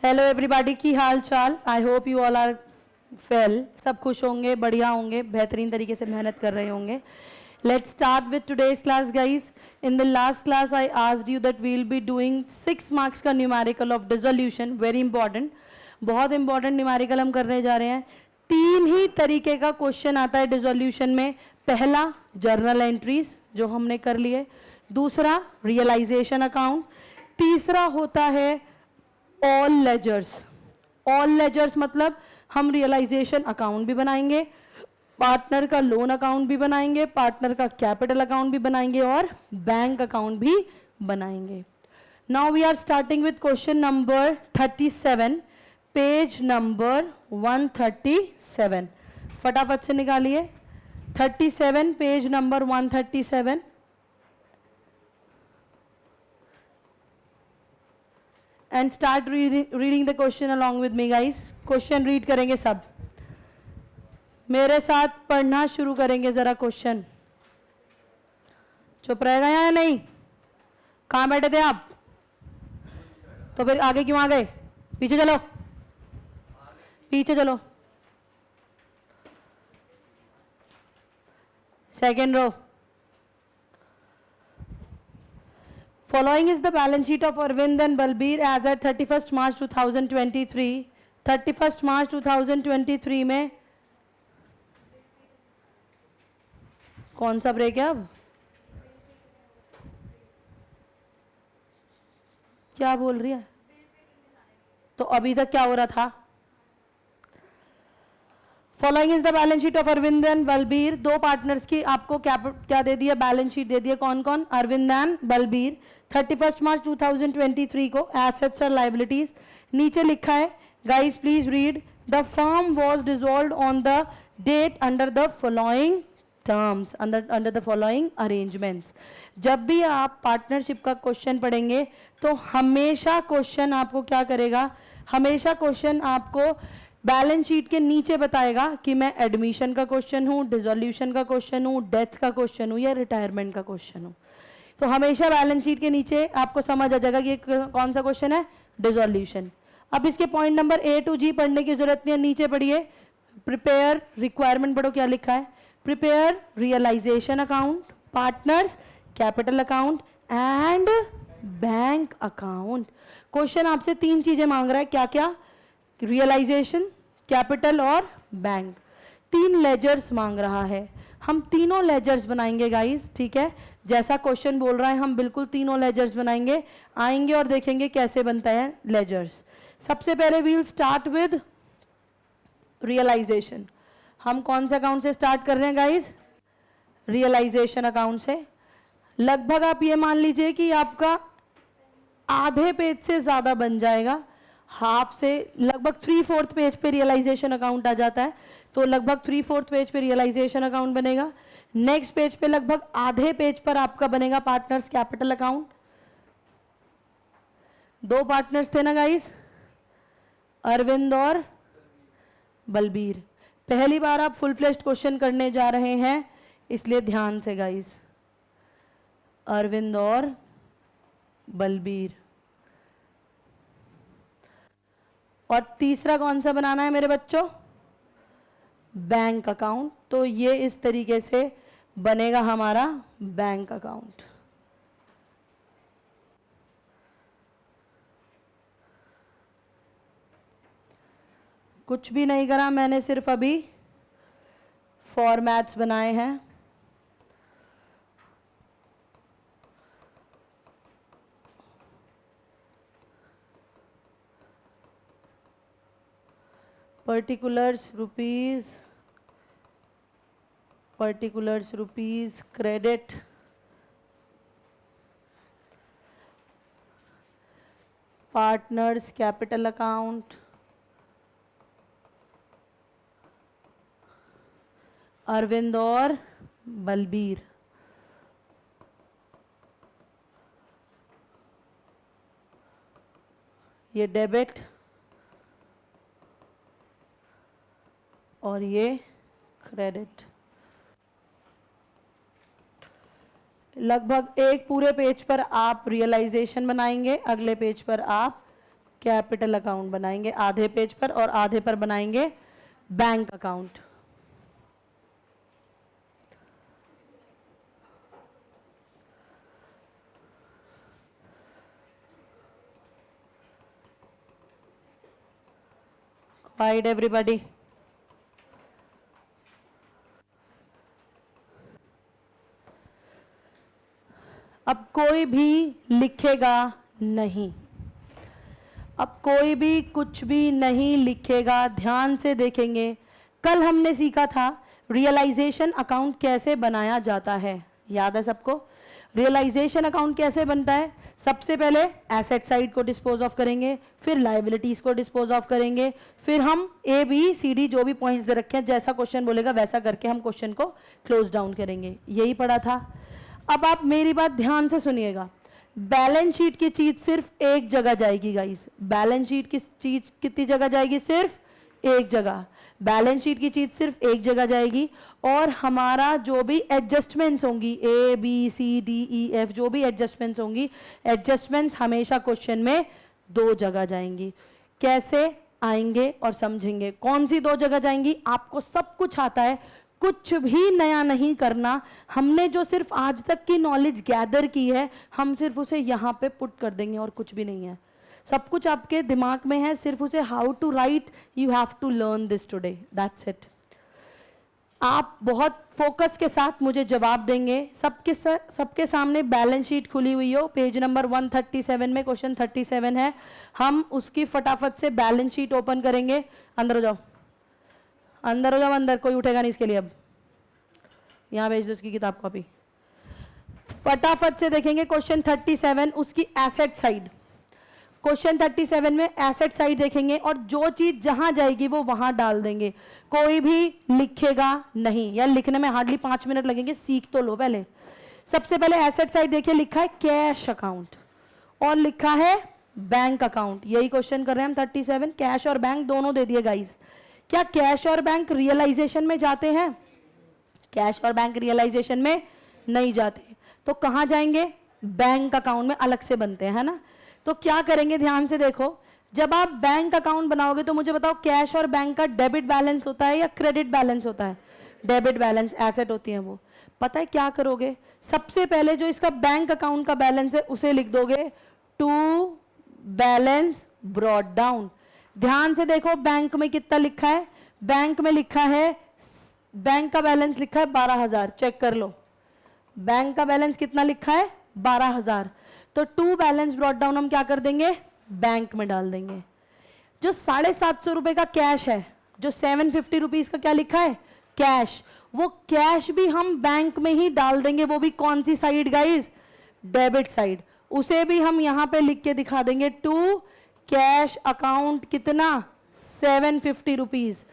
Hello everybody, की हाल चाल। I hope you all are well. सब खुश होंगे, बढ़िया होंगे, बेहतरीन तरीके से मेहनत कर रहे होंगे। Let's start with today's class, guys. In the last class, I asked you that we'll be doing 6 marks का numerical of dissolution. Very important. बहुत important numerical हम करने जा रहे हैं। 3 ही तरीके का क्वेश्चन आता है डिसोल्यूशन में। पहला जर्नल एंट्रीज जो हमने कर लिए, दूसरा रियलाइजेशन अकाउंट, तीसरा होता है ऑल लेजर्स। ऑल लेजर्स मतलब हम रियलाइजेशन अकाउंट भी बनाएंगे, पार्टनर का लोन अकाउंट भी बनाएंगे, पार्टनर का कैपिटल अकाउंट भी बनाएंगे और बैंक अकाउंट भी बनाएंगे। Now we are starting with question number 37, page number 137। फटाफट से निकालिए 37, page number 137 and start reading the question along with me guys. Question read करेंगे सब, मेरे साथ पढ़ना शुरू करेंगे जरा। क्वेश्चन चुप रहेगा या नहीं? कहां बैठे थे आप? तो फिर आगे क्यों आ गए? पीछे चलो, पीछे चलो। Second row. Following is the balance sheet of Arvind and Balbir as at 31st March 2023. 31st March 2023 में कौन सा ब्रेक है? अब क्या बोल रही है? तो अभी तक क्या हो रहा था? Following is the balance sheet of Arvind and Balbir. दो पार्टनर्स की आपको क्या दे दिया? बैलेंस शीट दे दिया। कौन कौन? अरविंद एंड बलबीर। 31 मार्च 2023 को एसेट्स और लाइबिलिटीज नीचे लिखा है। Guys please read. The firm was dissolved on the date under the following terms, under the following arrangements. जब भी आप पार्टनरशिप का क्वेश्चन पढ़ेंगे तो हमेशा क्वेश्चन आपको क्या करेगा? हमेशा क्वेश्चन आपको बैलेंस शीट के नीचे बताएगा कि मैं एडमिशन का क्वेश्चन हूँ, डिसोल्यूशन का क्वेश्चन हूँ, डेथ का क्वेश्चन हूँ या रिटायरमेंट का क्वेश्चन हूँ। तो हमेशा बैलेंस शीट के नीचे आपको समझ आ जाएगा कि कौन सा क्वेश्चन है, डिसोल्यूशन। अब इसके point number A to G पढ़ने की जरूरत नहीं है, नीचे पढ़िए। प्रिपेयर रिक्वायरमेंट पढ़ो, क्या लिखा है? Prepare realisation account, partners capital account and bank account. Question आपसे 3 चीजें मांग रहा है, क्या क्या? रियलाइजेशन, कैपिटल और बैंक। 3 लेजर्स मांग रहा है। हम तीनों लेजर्स बनाएंगे गाइस, ठीक है? जैसा क्वेश्चन बोल रहा है हम बिल्कुल तीनों लेजर्स बनाएंगे। आएंगे और देखेंगे कैसे बनता है लेजर्स। सबसे पहले we will start with realisation. हम कौन से अकाउंट से स्टार्ट कर रहे हैं गाइस? रियलाइजेशन अकाउंट से। लगभग आप ये मान लीजिए कि आपका आधे पेज से ज्यादा बन जाएगा, हाफ से लगभग 3/4 पेज पे रियलाइजेशन अकाउंट आ जाता है। तो लगभग 3/4 पेज पे रियलाइजेशन अकाउंट बनेगा। नेक्स्ट पेज पे लगभग आधे पेज पर आपका बनेगा पार्टनर्स कैपिटल अकाउंट। 2 पार्टनर्स थे ना गाइस, अरविंद और बलबीर। पहली बार आप फुल फ्लेश्ड क्वेश्चन करने जा रहे हैं, इसलिए ध्यान से गाइस। अरविंद और बलबीर। और तीसरा कौन सा बनाना है मेरे बच्चों? Bank account. तो ये इस तरीके से बनेगा हमारा बैंक अकाउंट। कुछ भी नहीं करा मैंने, सिर्फ अभी फॉर्मेट्स बनाए हैं। particulars rupees credit, partners capital account, Arvind और बलबीर। ये डेबिट और ये क्रेडिट। लगभग एक पूरे पेज पर आप रियलाइजेशन बनाएंगे, अगले पेज पर आप कैपिटल अकाउंट बनाएंगे आधे पेज पर और आधे पर बनाएंगे बैंक अकाउंट। Quiet everybody. अब कोई भी लिखेगा नहीं, अब कोई भी कुछ भी नहीं लिखेगा, ध्यान से देखेंगे। कल हमने सीखा था रियलाइजेशन अकाउंट कैसे बनाया जाता है, याद है सबको? रियलाइजेशन अकाउंट कैसे बनता है? सबसे पहले एसेट साइड को डिस्पोज ऑफ करेंगे, फिर लाइबिलिटीज को डिस्पोज ऑफ करेंगे, फिर हम ए बी सी डी जो भी पॉइंट्स दे रखे हैं, जैसा क्वेश्चन बोलेगा वैसा करके हम क्वेश्चन को क्लोज डाउन करेंगे। यही पढ़ा था। अब आप मेरी बात ध्यान से सुनिएगा। बैलेंस शीट की चीज सिर्फ एक जगह जाएगी गाइस। बैलेंस शीट की चीज कितनी जगह जाएगी? सिर्फ एक जगह। बैलेंस शीट की चीज सिर्फ एक जगह जाएगी और हमारा जो भी एडजस्टमेंट्स होंगी, A B C D E F, जो भी एडजस्टमेंट्स होंगी, एडजस्टमेंट्स हमेशा क्वेश्चन में दो जगह जाएंगी। कैसे आएंगे और समझेंगे। कौन सी दो जगह जाएंगी? आपको सब कुछ आता है, कुछ भी नया नहीं करना। हमने जो सिर्फ आज तक की नॉलेज गैदर की है, हम सिर्फ उसे यहाँ पे पुट कर देंगे और कुछ भी नहीं है। सब कुछ आपके दिमाग में है, सिर्फ उसे how to write, you have to learn this today, that's it. आप बहुत फोकस के साथ मुझे जवाब देंगे। सबके सामने बैलेंस शीट खुली हुई हो, पेज नंबर 137 में क्वेश्चन 37 है। हम उसकी फटाफट से बैलेंस शीट ओपन करेंगे। अंदर हो जाओ, अंदर हो जाओ, अंदर। कोई उठेगा नहीं इसके लिए। अब यहाँ भेज दो उसकी किताब कॉपी। फटाफट से देखेंगे क्वेश्चन 37, उसकी एसेट साइड। क्वेश्चन 37 में एसेट साइड देखेंगे और जो चीज जहां जाएगी वो वहां डाल देंगे। कोई भी लिखेगा नहीं, या लिखने में हार्डली 5 मिनट लगेंगे, सीख तो लो पहले। सबसे पहले एसेट साइड देखिए, लिखा है कैश अकाउंट और लिखा है बैंक अकाउंट। यही क्वेश्चन कर रहे हैं हम 37। कैश और बैंक दोनों दे दिए गाइस। क्या कैश और बैंक रियलाइजेशन में जाते हैं? कैश और बैंक रियलाइजेशन में नहीं जाते। तो कहां जाएंगे? बैंक अकाउंट में अलग से बनते हैं, है ना? तो क्या करेंगे, ध्यान से देखो। जब आप बैंक अकाउंट बनाओगे तो मुझे बताओ, कैश और बैंक का डेबिट बैलेंस होता है या क्रेडिट बैलेंस होता है? डेबिट बैलेंस, एसेट होती है वो। पता है क्या करोगे? सबसे पहले जो इसका बैंक अकाउंट का बैलेंस है उसे लिख दोगे टू बैलेंस ब्रॉट डाउन। ध्यान से देखो, बैंक में कितना लिखा है? बैंक में लिखा है, बैंक का बैलेंस लिखा है 12,000। चेक कर लो, बैंक का बैलेंस कितना लिखा है? 12,000। तो टू बैलेंस ब्रॉट डाउन हम क्या कर देंगे? बैंक में डाल देंगे। जो 750 रुपए का कैश है, जो 750 रुपीज का क्या लिखा है? कैश, वो कैश भी हम बैंक में ही डाल देंगे। वो भी कौन सी साइड गाइस? Debit side. उसे भी हम यहां पे लिख के दिखा देंगे, टू कैश अकाउंट कितना? 750 रुपीज।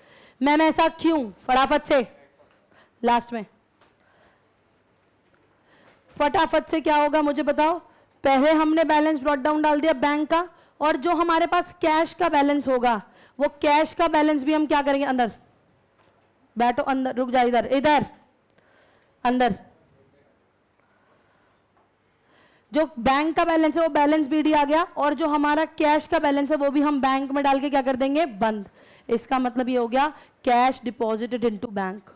मैम ऐसा क्यों? फटाफट से लास्ट में, फटाफट से क्या होगा मुझे बताओ। पहले हमने बैलेंस ब्रॉट डाउन डाल दिया बैंक का, और जो हमारे पास कैश का बैलेंस होगा, वो कैश का बैलेंस भी हम क्या करेंगे? अंदर बैठो, अंदर, रुक जा, इधर इधर अंदर। जो बैंक का बैलेंस है वो बैलेंस बीडी आ गया, और जो हमारा कैश का बैलेंस है वो भी हम बैंक में डाल के क्या कर देंगे? बंद। इसका मतलब ये हो गया cash deposited into bank.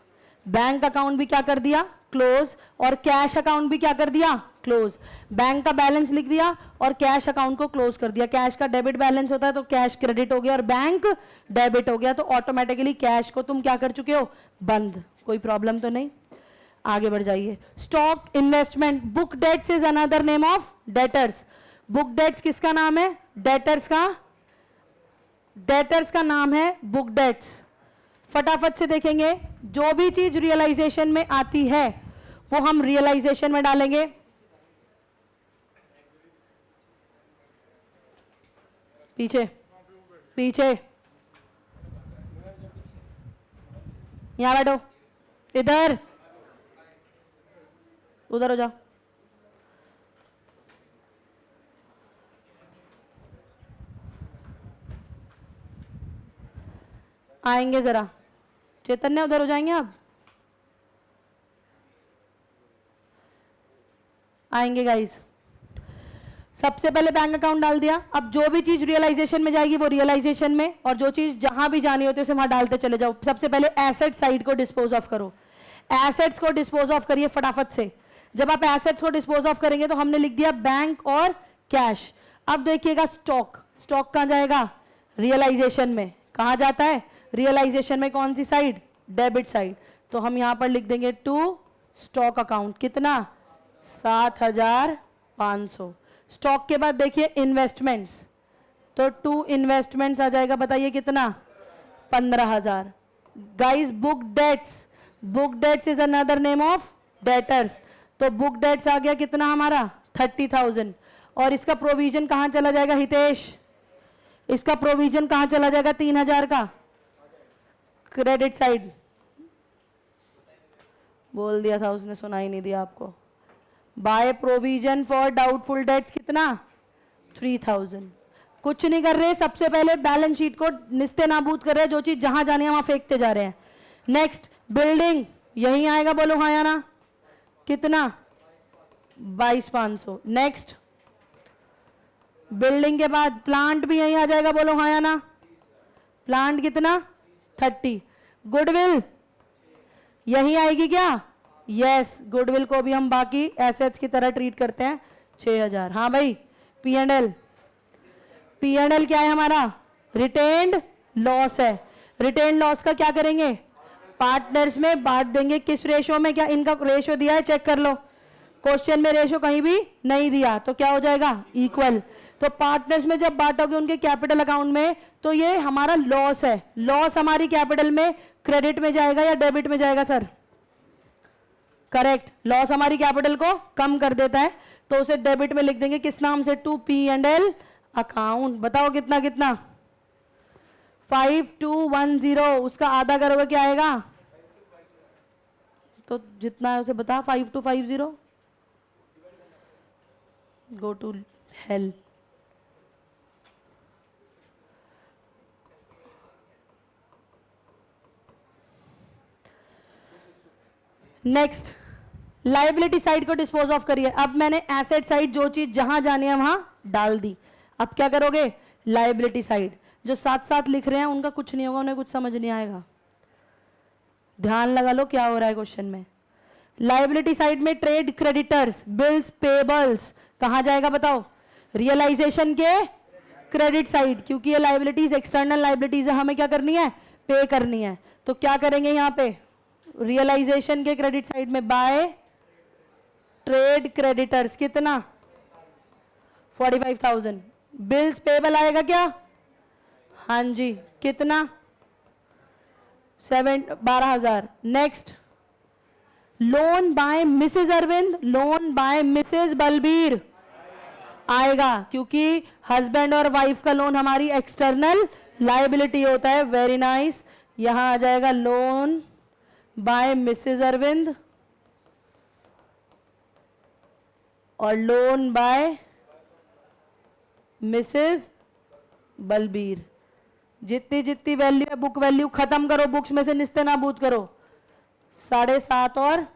Bank account भी क्या कर दिया? क्लोज। और कैश अकाउंट भी क्या कर दिया? क्लोज। बैंक का बैलेंस लिख दिया और कैश अकाउंट को क्लोज कर दिया। कैश का डेबिट बैलेंस होता है तो कैश क्रेडिट हो गया और बैंक डेबिट हो गया, तो ऑटोमेटिकली कैश को तुम क्या कर चुके हो? बंद। कोई प्रॉब्लम तो नहीं? आगे बढ़ जाइए। Stock investment, book debts is another name of debtors. Book debts किसका नाम है? डेटर्स का। डेटर्स का नाम है बुक डेट्स। फटाफट से देखेंगे, जो भी चीज रियलाइजेशन में आती है वो हम रियलाइजेशन में डालेंगे। पीछे पीछे, यहां बैठो, इधर, उधर हो जाओ। आएंगे जरा, चैतन्य उधर हो जाएंगे आप, आएंगे गाइस। सबसे पहले बैंक अकाउंट डाल दिया। अब जो भी चीज रियलाइजेशन में जाएगी वो रियलाइजेशन में, और जो चीज जहां भी जानी होती है उसे वहां डालते चले जाओ। सबसे पहले एसेट साइड को डिस्पोज ऑफ करो, एसेट्स को डिस्पोज ऑफ करिए फटाफट से। जब आप एसेट्स को डिस्पोज ऑफ करेंगे तो हमने लिख दिया बैंक और कैश। अब देखिएगा स्टॉक, स्टॉक कहां जाएगा? रियलाइजेशन में। कहां जाता है? रियलाइजेशन में। कौन सी साइड? Debit side. तो हम यहां पर लिख देंगे टू स्टॉक अकाउंट। कितना? 7500। स्टॉक के बाद देखिए इन्वेस्टमेंट्स, तो टू इन्वेस्टमेंट्स आ जाएगा। बताइए कितना? 15000। Guys book debts, book debts is another name of debtors, तो बुक डेट्स आ गया कितना हमारा? 30,000। और इसका प्रोविजन कहां चला जाएगा हितेश? इसका प्रोविजन कहां चला जाएगा? 3000 का क्रेडिट साइड। बोल दिया था उसने, सुना ही नहीं दिया आपको। By provision for doubtful debts कितना? 3000। कुछ नहीं कर रहे, सबसे पहले बैलेंस शीट को निस्ते नाबूद कर रहे हैं, जो चीज जहां जानी है वहां फेंकते जा रहे हैं। नेक्स्ट बिल्डिंग, यही आएगा, बोलो हाँ या ना? कितना? 22,500। नेक्स्ट बिल्डिंग के बाद प्लांट भी यही आ जाएगा, बोलो हाँ या ना? प्लांट कितना? 30। गुडविल यही आएगी क्या? यस, गुडविल को भी हम बाकी एसेट्स की तरह ट्रीट करते हैं। 6000। हाँ भाई। P and L, P and L क्या है हमारा? रिटेन्ड लॉस है। रिटेन्ड लॉस का क्या करेंगे? पार्टनर्स में बांट देंगे। किस रेशो में? क्या इनका रेशो दिया है? चेक कर लो, क्वेश्चन में रेशो कहीं भी नहीं दिया, तो क्या हो जाएगा? इक्वल। तो पार्टनर्स में जब बांटोगे उनके कैपिटल अकाउंट में, तो ये हमारा लॉस है। लॉस हमारी कैपिटल में क्रेडिट में जाएगा या डेबिट में जाएगा सर? करेक्ट, लॉस हमारी कैपिटल को कम कर देता है, तो उसे डेबिट में लिख देंगे। किस नाम से? To P and L account. बताओ कितना कितना? 5210। उसका आधा करोगे क्या आएगा? तो जितना है उसे बता। 5250। Go to hell. Next liability side को डिस्पोज ऑफ करिए। अब मैंने एसेट साइड जो चीज जहां जानी है वहां डाल दी। अब क्या करोगे? Liability side. जो साथ साथ लिख रहे हैं उनका कुछ नहीं होगा, उन्हें कुछ समझ नहीं आएगा। ध्यान लगा लो क्या हो रहा है क्वेश्चन में। लाइबिलिटी साइड में ट्रेड क्रेडिटर्स, बिल्स, पेबल्स कहां जाएगा बताओ? रियलाइजेशन के क्रेडिट साइड, क्योंकि ये लाइबिलिटीज एक्सटर्नल लाइबिलिटीज है, हमें क्या करनी है? पे करनी है। तो क्या करेंगे यहां पे? रियलाइजेशन के क्रेडिट साइड में बाय ट्रेड क्रेडिटर्स। कितना? 45,000। बिल्स पेबल आएगा क्या? हाँ जी। कितना? 12,000। Next loan by Mrs Arvind, loan by Mrs Balbir आएगा, क्योंकि हस्बैंड और वाइफ का लोन हमारी एक्सटर्नल लाइबिलिटी होता है। Very nice. यहां आ जाएगा लोन बाय मिसेज अरविंद और लोन बाय मिसेज बलबीर। जितनी जितनी वैल्यू है बुक वैल्यू खत्म करो, बुक्स में से निस्ते नाबूद करो। 7.5 और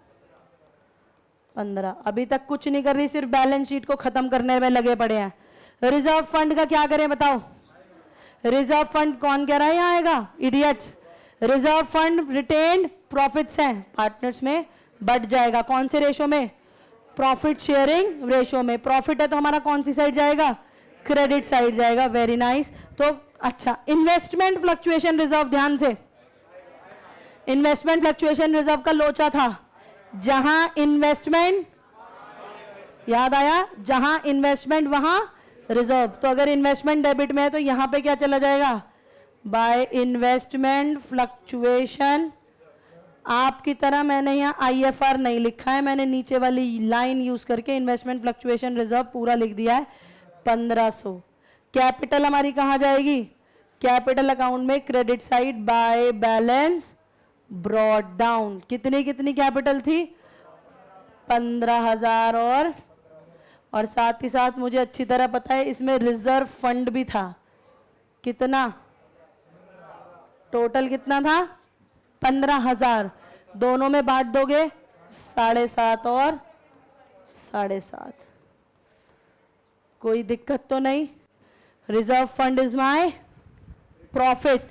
15। अभी तक कुछ नहीं कर रही, सिर्फ बैलेंस शीट को खत्म करने में लगे पड़े हैं। रिजर्व फंड का क्या करें बताओ? रिजर्व फंड कौन कह रहा है यहाँ आएगा? Idiots. Reserve fund retained profits हैं, पार्टनर्स में बढ़ जाएगा। कौन से रेशो में? प्रॉफिट शेयरिंग रेशो में। प्रॉफिट है तो हमारा कौन सी साइड जाएगा? क्रेडिट साइड जाएगा। Very nice. तो अच्छा, इन्वेस्टमेंट फ्लक्चुएशन रिजर्व, ध्यान से। इन्वेस्टमेंट फ्लक्चुएशन रिजर्व का लोचा था, जहां इन्वेस्टमेंट, याद आया? जहां इन्वेस्टमेंट वहां रिजर्व। तो अगर इन्वेस्टमेंट डेबिट में है तो यहां पे क्या चला जाएगा? By investment fluctuation. आपकी तरह मैंने यहाँ IFR नहीं लिखा है, मैंने नीचे वाली लाइन यूज करके इन्वेस्टमेंट फ्लक्चुएशन रिजर्व पूरा लिख दिया है। 1500। कैपिटल हमारी कहाँ जाएगी? कैपिटल अकाउंट में credit side by balance brought down. कितनी कितनी कैपिटल थी? 15,000। और साथ ही साथ मुझे अच्छी तरह पता है इसमें रिजर्व फंड भी था। कितना? टोटल कितना था? 15,000। दोनों में बांट दोगे 7.5 और 7.5। कोई दिक्कत तो नहीं। Reserve fund is my profit,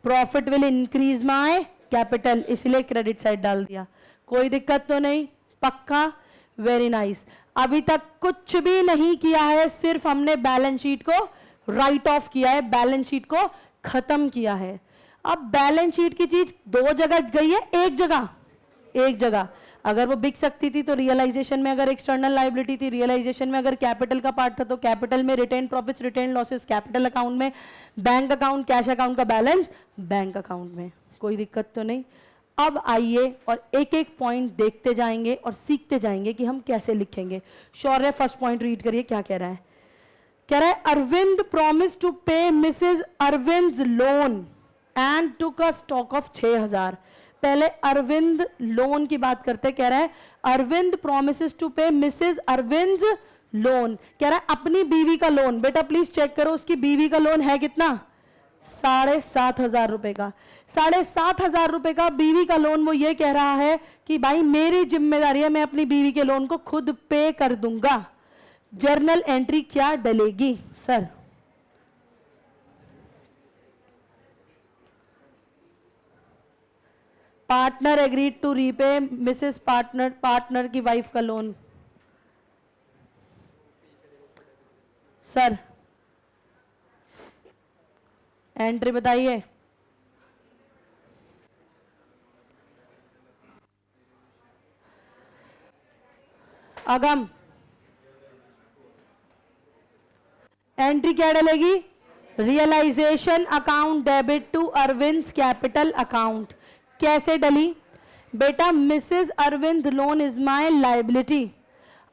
profit will increase my capital, इसलिए क्रेडिट साइड डाल दिया। कोई दिक्कत तो नहीं, पक्का, वेरी नाइस। अभी तक कुछ भी नहीं किया है, सिर्फ हमने बैलेंस शीट को राइट ऑफ किया है, बैलेंस शीट को खत्म किया है। अब बैलेंस शीट की चीज दो जगह गई है, एक जगह, एक जगह। अगर वो बिक सकती थी तो रियलाइजेशन में, अगर एक्सटर्नल लायबिलिटी थी रियलाइजेशन में, अगर कैपिटल का पार्ट था तो कैपिटल में, retain profits retain losses capital account में, बैंक अकाउंट कैश अकाउंट का बैलेंस बैंक अकाउंट में। कोई दिक्कत तो नहीं। अब आइए और एक एक पॉइंट देखते जाएंगे और सीखते जाएंगे कि हम कैसे लिखेंगे। शौर्य फर्स्ट पॉइंट रीड करिए, क्या कह रहा है। कह रहा है Arvind promise to pay Mrs Arvind loan and took a stock of 6000। पहले अरविंद लोन की बात करते, कह रहा है Arvind promises to pay Mrs Arvind loan. कह रहा है अपनी बीवी का लोन। बेटा प्लीज चेक करो उसकी बीवी का लोन है कितना, 7,500 रुपए का। 7,500 रुपए का बीवी का लोन। वो ये कह रहा है कि भाई मेरी जिम्मेदारी है, मैं अपनी बीवी के लोन को खुद पे कर दूंगा। जर्नल एंट्री क्या डलेगी sir? Partner agreed to repay Mrs partner, partner की वाइफ का लोन। सर एंट्री बताइए। अगम एंट्री क्या डलेगी? Realisation account debit to Arvind capital account. कैसे डली बेटा? Mrs Arvind loan is my liability.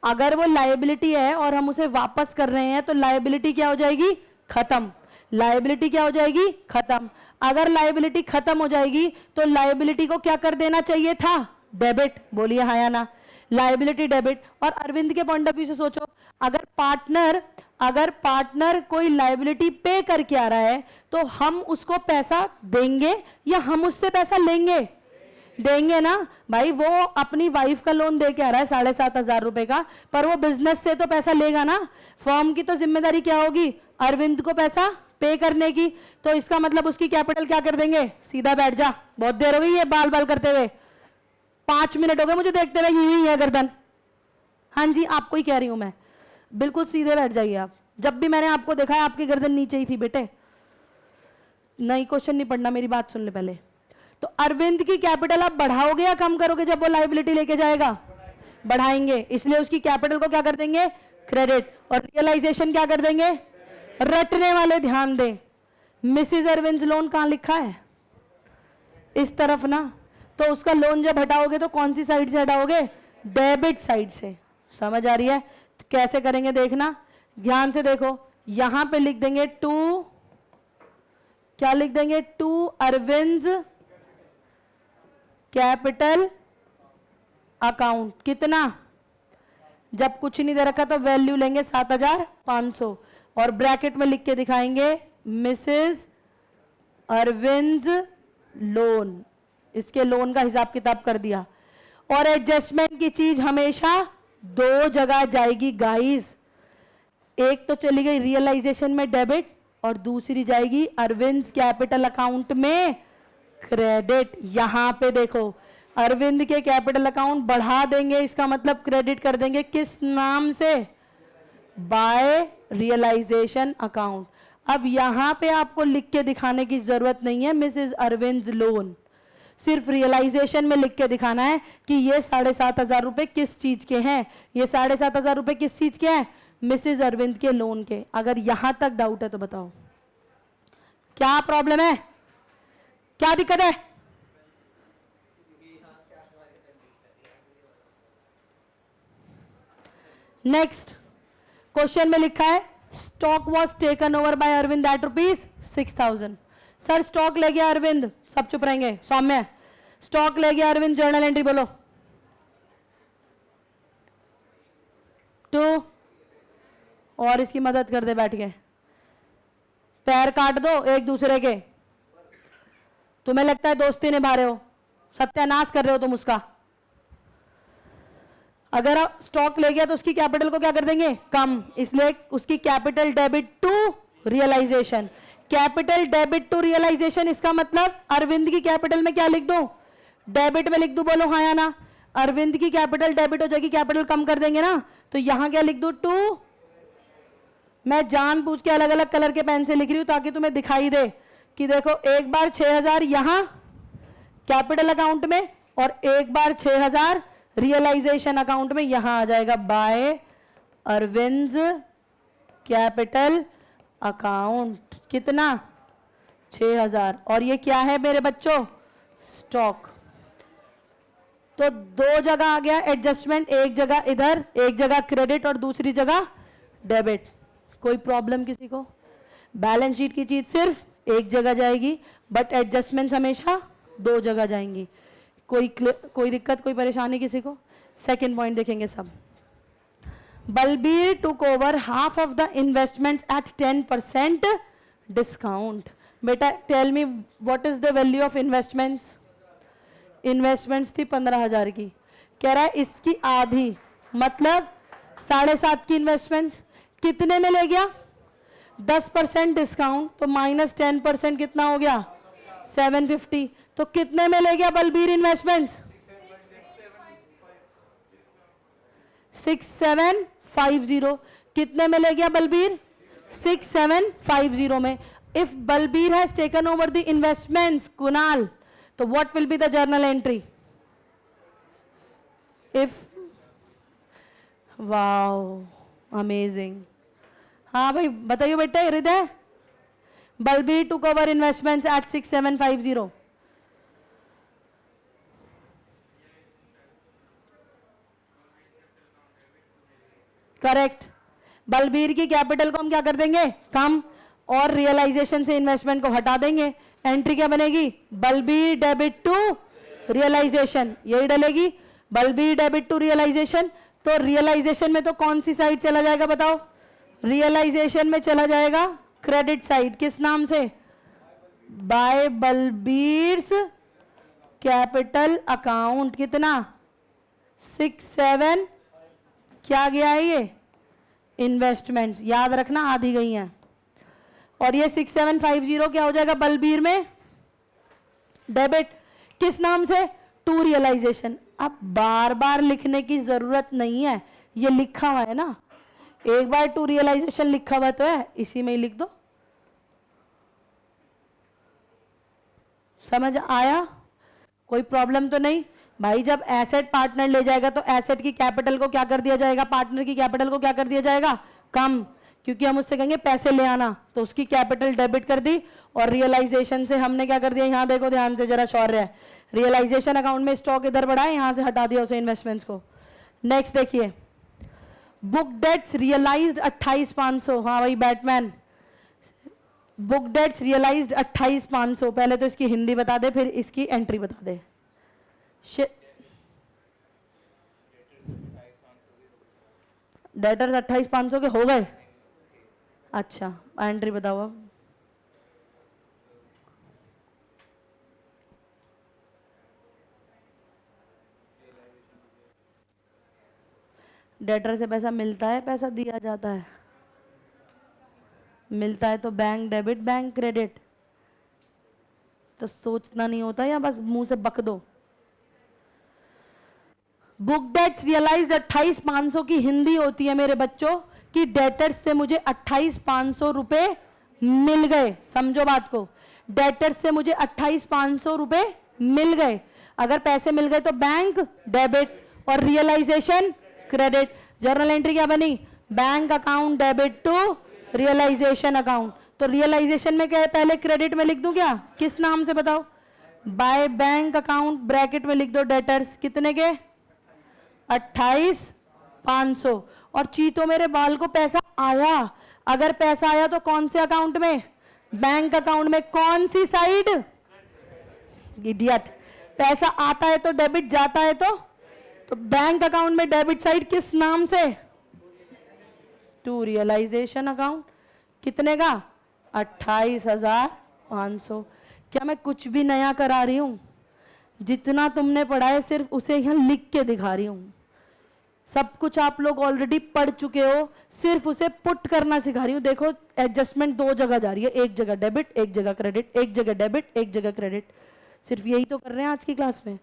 अगर वो लायबिलिटी है और हम उसे वापस कर रहे हैं तो लायबिलिटी क्या हो जाएगी? खत्म। लायबिलिटी क्या हो जाएगी? खत्म। अगर लायबिलिटी खत्म हो जाएगी तो लायबिलिटी को क्या कर देना चाहिए था? डेबिट। बोलिए हाँ या ना? Liability debit. और अरविंद के पॉइंट ऑफ व्यू से सोचो, अगर पार्टनर कोई लायबिलिटी पे करके आ रहा है तो हम उसको पैसा देंगे या हम उससे पैसा लेंगे? देंगे ना भाई। वो अपनी वाइफ का लोन दे के आ रहा है 7,500 रुपए का, पर वो बिजनेस से तो पैसा लेगा ना। फर्म की तो जिम्मेदारी क्या होगी? अरविंद को पैसा पे करने की। तो इसका मतलब उसकी कैपिटल क्या कर देंगे? सीधा बैठ जा, बहुत देर हो गई है बाल बाल करते हुए, 5 मिनट हो गए मुझे देखते हुए, यूं ही है गर्दन। हाँ जी आपको ही कह रही हूं मैं, बिल्कुल सीधे बैठ जाइए आप। जब भी मैंने आपको देखा है आपकी गर्दन नीचे ही थी बेटे। नहीं क्वेश्चन नहीं पढ़ना, मेरी बात सुन ले पहले। तो अरविंद की कैपिटल आप बढ़ाओगे या कम करोगे जब वो लायबिलिटी लेके जाएगा? बढ़ाएंगे, इसलिए उसकी कैपिटल को क्या कर देंगे? क्रेडिट। और रियलाइजेशन क्या कर देंगे? रटने वाले ध्यान दें, मिसेज अरविंद लोन कहां लिखा है? इस तरफ ना। तो उसका लोन जब हटाओगे तो कौन सी साइड से हटाओगे? डेबिट साइड से। समझ आ रही है? तो कैसे करेंगे देखना, ध्यान से देखो। यहां पे लिख देंगे टू, क्या लिख देंगे? To Arvind capital account. कितना? जब कुछ नहीं दे रखा तो वैल्यू लेंगे 7,500 और ब्रैकेट में लिख के दिखाएंगे मिसेस अरविंद लोन। इसके लोन का हिसाब किताब कर दिया। और एडजस्टमेंट की चीज हमेशा दो जगह जाएगी गाइस। एक तो चली गई रियलाइजेशन में डेबिट और दूसरी जाएगी अरविंद कैपिटल अकाउंट में क्रेडिट। यहां पे देखो अरविंद के कैपिटल अकाउंट बढ़ा देंगे, इसका मतलब क्रेडिट कर देंगे किस नाम से? By realisation account. अब यहां पे आपको लिख के दिखाने की जरूरत नहीं है मिसेस अरविंद लोन, सिर्फ रियलाइजेशन में लिख के दिखाना है कि ये 7,500 रुपए किस चीज के हैं। ये 7,500 रुपए किस चीज के हैं? मिसेज अरविंद के लोन के। अगर यहां तक डाउट है तो बताओ क्या प्रॉब्लम है, क्या दिक्कत है? नेक्स्ट क्वेश्चन में लिखा है stock was taken over by Arvind at ₹6,000। Sir stock ले गया अरविंद, सब चुप रहेंगे। सौम्य स्टॉक ले गया अरविंद, जर्नल एंट्री बोलो। 2 और इसकी मदद कर दे बैठ के, पैर काट दो एक दूसरे के। तुम्हें लगता है दोस्ती निभा रहे हो, सत्यानाश कर रहे हो तुम उसका। अगर आप स्टॉक ले गया तो उसकी कैपिटल को क्या कर देंगे, कम, इसलिए उसकी capital debit to realisation. Capital debit to realisation इसका मतलब अरविंद की कैपिटल में क्या लिख दो, डेबिट में लिख दो, बोलो हाँ या ना। अरविंद की कैपिटल डेबिट हो जाएगी, कैपिटल कम कर देंगे ना, तो यहां क्या लिख दो, टू। मैं जानबूझ के अलग अलग कलर के पेन से लिख रही हूं ताकि तुम्हें दिखाई दे कि देखो एक बार 6000 यहां कैपिटल अकाउंट में और एक बार 6000 रियलाइजेशन अकाउंट में, यहां आ जाएगा बाय अरविंद कैपिटल अकाउंट। कितना, 6000। और ये क्या है मेरे बच्चों, स्टॉक। तो दो जगह आ गया एडजस्टमेंट, एक जगह इधर, एक जगह क्रेडिट और दूसरी जगह डेबिट। कोई प्रॉब्लम किसी को? बैलेंस शीट की चीज सिर्फ एक जगह जाएगी बट एडजस्टमेंट्स हमेशा दो जगह जाएंगी। कोई दिक्कत, कोई परेशानी किसी को? सेकंड पॉइंट देखेंगे सब। Balbir took over half of the investments at 10% discount. बेटा tell me what is the value of investments? Investments थी 15,000 की, कह रहा है इसकी आधी, मतलब 7.5 की इन्वेस्टमेंट्स कितने में ले गया, 10% डिस्काउंट, तो -10% कितना हो गया, 750। तो कितने में ले गया बलबीर इन्वेस्टमेंट्स, 6750। कितने में ले गया बलबीर, 6750 में। If Balbir has taken over the investments Kunal, तो what will be the journal entry? If, wow amazing. हाँ भाई बताइए बेटा Hriday, Balbir took over investments at 6750। Correct. Balbir की कैपिटल को हम क्या कर देंगे, कम, और रियलाइजेशन से इन्वेस्टमेंट को हटा देंगे। एंट्री क्या बनेगी, बलबीर डेबिट टू रियलाइजेशन, यही डलेगी, बलबीर डेबिट टू रियलाइजेशन। तो रियलाइजेशन में तो कौन सी साइड चला जाएगा बताओ, रियलाइजेशन में चला जाएगा क्रेडिट साइड। किस नाम से, बाय बलबीर्स कैपिटल अकाउंट। कितना, 67 क्या गया है ये, इन्वेस्टमेंट्स, याद रखना आधी गई हैं। और ये 6750 क्या हो जाएगा बलबीर में, डेबिट। किस नाम से, टू रियलाइजेशन। अब बार बार लिखने की जरूरत नहीं है, ये लिखा हुआ है ना, एक बार टू रियलाइजेशन लिखा हुआ तो है, इसी में ही लिख दो। समझ आया, कोई प्रॉब्लम तो नहीं भाई। जब एसेट पार्टनर ले जाएगा तो एसेट की कैपिटल को क्या कर दिया जाएगा, पार्टनर की कैपिटल को क्या कर दिया जाएगा, कम, क्योंकि हम उससे कहेंगे पैसे ले आना, तो उसकी कैपिटल डेबिट कर दी। और रियलाइजेशन से हमने क्या कर दिया, यहां देखो ध्यान से जरा शौर्य है, रियलाइजेशन अकाउंट में स्टॉक इधर बढ़ाए, यहां से हटा दिया उसे इन्वेस्टमेंट्स को। नेक्स्ट देखिए, बुक डेट्स रियलाइज्ड 28,500। हाँ भाई बैटमैन, बुक डेट्स रियलाइज्ड 28,500। पहले तो इसकी हिंदी बता दे, फिर इसकी एंट्री बता दे। डेटर्स 28,500 के हो गए, अच्छा एंट्री बताओ अब। डेटर से पैसा मिलता है, पैसा दिया जाता है, मिलता है तो बैंक डेबिट, बैंक क्रेडिट। तो सोचना नहीं होता या बस मुंह से बक दो। बुक डेट्स रियलाइज्ड 28,500 की हिंदी होती है मेरे बच्चों कि डेटर्स से मुझे 28,500 रुपए मिल गए। समझो बात को, डेटर्स से मुझे 28,500 रुपए मिल गए। अगर पैसे मिल गए तो बैंक डेबिट और रियलाइजेशन क्रेडिट। जर्नल एंट्री क्या बनी, bank account debit to realisation account. तो रियलाइजेशन में क्या है, पहले क्रेडिट में लिख दूं क्या, किस नाम से बताओ, बाय बैंक अकाउंट, ब्रैकेट में लिख दो डेटर्स, कितने के, 28,500। और चीतो मेरे बाल को पैसा आया, अगर पैसा आया तो कौन से अकाउंट में, बैंक अकाउंट में। कौन सी साइड, इडियट, पैसा आता है तो डेबिट, जाता है तो बैंक अकाउंट में डेबिट साइड किस नाम से, टू रियलाइजेशन अकाउंट। कितने का, 28,500। क्या मैं कुछ भी नया करा रही हूं, जितना तुमने पढ़ा है सिर्फ उसे यहां लिख के दिखा रही हूं। सब कुछ आप लोग ऑलरेडी पढ़ चुके हो, सिर्फ उसे पुट करना सिखा रही हूँ। देखो एडजस्टमेंट दो जगह जा रही है, एक जगह डेबिट एक जगह क्रेडिट, एक जगह डेबिट एक जगह क्रेडिट, सिर्फ यही तो कर रहे हैं आज की क्लास में।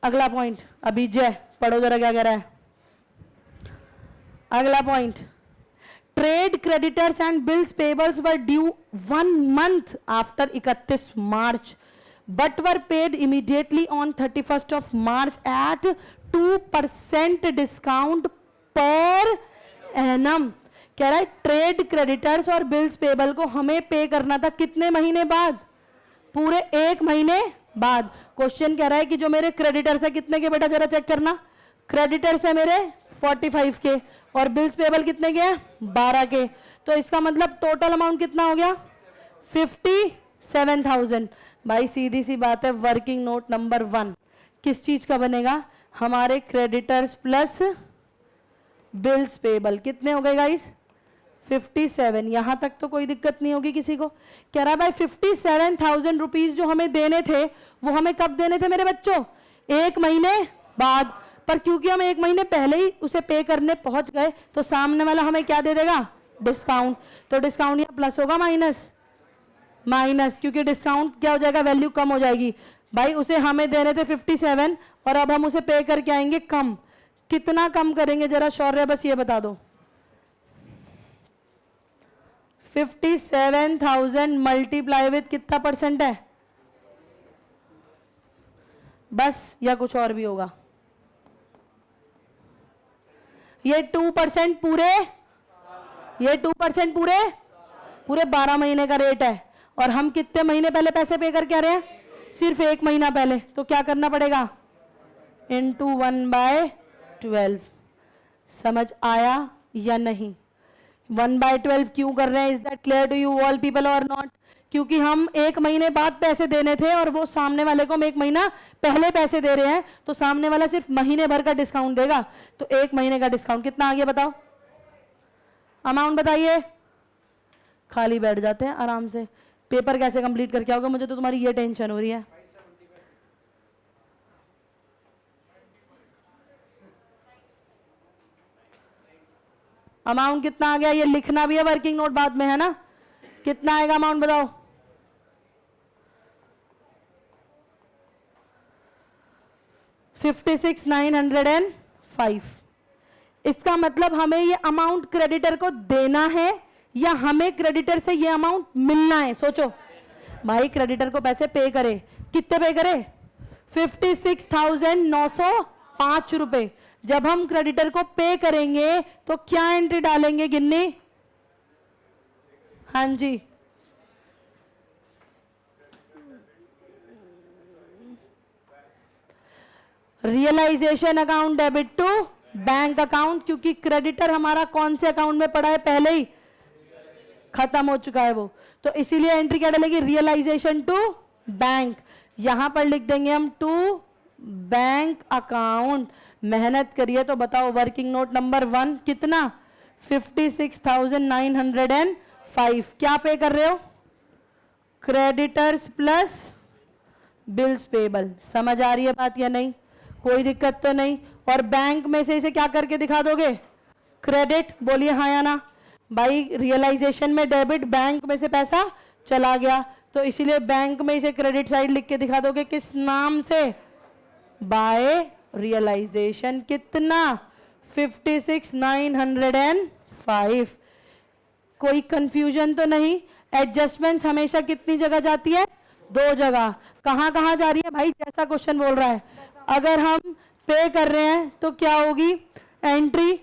अगला पॉइंट, अभी जय पढ़ो जरा क्या कह रहा है। अगला point, trade creditors and bills payables were due 1 month after 31 March but were paid immediately on 31st of March at 2% discount per annum. कह रहा है ट्रेड क्रेडिटर्स और बिल्स पेबल को हमें पे करना था कितने महीने बाद? पूरे 1 महीने बाद। क्वेश्चन कह रहा है कि जो मेरे क्रेडिटर्स है कितने के, बेटा जरा चेक करना। क्रेडिटर्स है मेरे 45 के और बिल्स पेबल कितने के हैं? 12 के। तो इसका मतलब टोटल अमाउंट कितना हो गया? 57,000। भाई सीधी सी बात है, वर्किंग नोट नंबर 1 किस चीज का बनेगा? हमारे क्रेडिटर्स प्लस बिल्स पेबल। कितने हो गए गाइस? 57। यहां तक तो कोई दिक्कत नहीं होगी किसी को। कह रहा भाई 57,000 रुपीज जो हमें देने थे वो हमें कब देने थे मेरे बच्चों? 1 महीने बाद। पर क्योंकि हम 1 महीने पहले ही उसे पे करने पहुंच गए तो सामने वाला हमें क्या दे देगा? डिस्काउंट। तो डिस्काउंट यहाँ प्लस होगा माइनस? माइनस, क्योंकि डिस्काउंट क्या हो जाएगा? वैल्यू कम हो जाएगी। भाई उसे हमें देने थे 57 और अब हम उसे पे करके आएंगे कम। कितना कम करेंगे जरा शौर्य बस ये बता दो। 57,000 मल्टीप्लाई विथ कितना परसेंट है? बस या कुछ और भी होगा? ये 2% पूरे, ये 2% पूरे 12 महीने का रेट है। और हम कितने महीने पहले पैसे पे करके आ रहे हैं? सिर्फ 1 महीना पहले। तो क्या करना पड़ेगा? इंटू 1/12। समझ आया या नहीं? 1/12 क्यों कर रहे हैं? Is that clear to you all people or not? क्योंकि हम 1 महीने बाद पैसे देने थे और वो सामने वाले को हम 1 महीना पहले पैसे दे रहे हैं, तो सामने वाला सिर्फ महीने भर का डिस्काउंट देगा। तो 1 महीने का डिस्काउंट कितना आ गया बताओ? अमाउंट बताइए। खाली बैठ जाते हैं आराम से। पेपर कैसे कंप्लीट करके आओगे? मुझे तो तुम्हारी ये टेंशन हो रही है। अमाउंट कितना आ गया? ये लिखना भी है, वर्किंग नोट बाद में है ना। कितना आएगा अमाउंट बताओ? 56,905। इसका मतलब हमें ये अमाउंट क्रेडिटर को देना है या हमें क्रेडिटर से ये अमाउंट मिलना है? सोचो भाई, क्रेडिटर को पैसे पे करे, कितने पे करे? 56,905 रुपए। जब हम क्रेडिटर को पे करेंगे तो क्या एंट्री डालेंगे गिन्नी? हाँ जी, realisation account debit to bank account, क्योंकि क्रेडिटर हमारा कौन से अकाउंट में पड़ा है? पहले ही खत्म हो चुका है वो। तो इसीलिए एंट्री क्या डालेगी? Realisation to bank. यहां पर लिख देंगे हम टू बैंक अकाउंट। मेहनत करिए तो बताओ वर्किंग नोट नंबर 1 कितना? 56,905। क्या पे कर रहे हो? Creditors plus bills payable. समझ आ रही है बात या नहीं? कोई दिक्कत तो नहीं? और बैंक में से इसे क्या करके दिखा दोगे? क्रेडिट। बोलिए हाँ या ना? भाई रियलाइजेशन में डेबिट, बैंक में से पैसा चला गया, तो इसीलिए बैंक में इसे क्रेडिट साइड लिख के दिखा दोगे। किस नाम से? By realisation. कितना? 56,905। कोई कंफ्यूजन तो नहीं? एडजस्टमेंट्स हमेशा कितनी जगह जाती है? 2 जगह। कहां कहां जा रही है भाई? जैसा क्वेश्चन बोल रहा है। अगर हम पे कर रहे हैं तो क्या होगी एंट्री?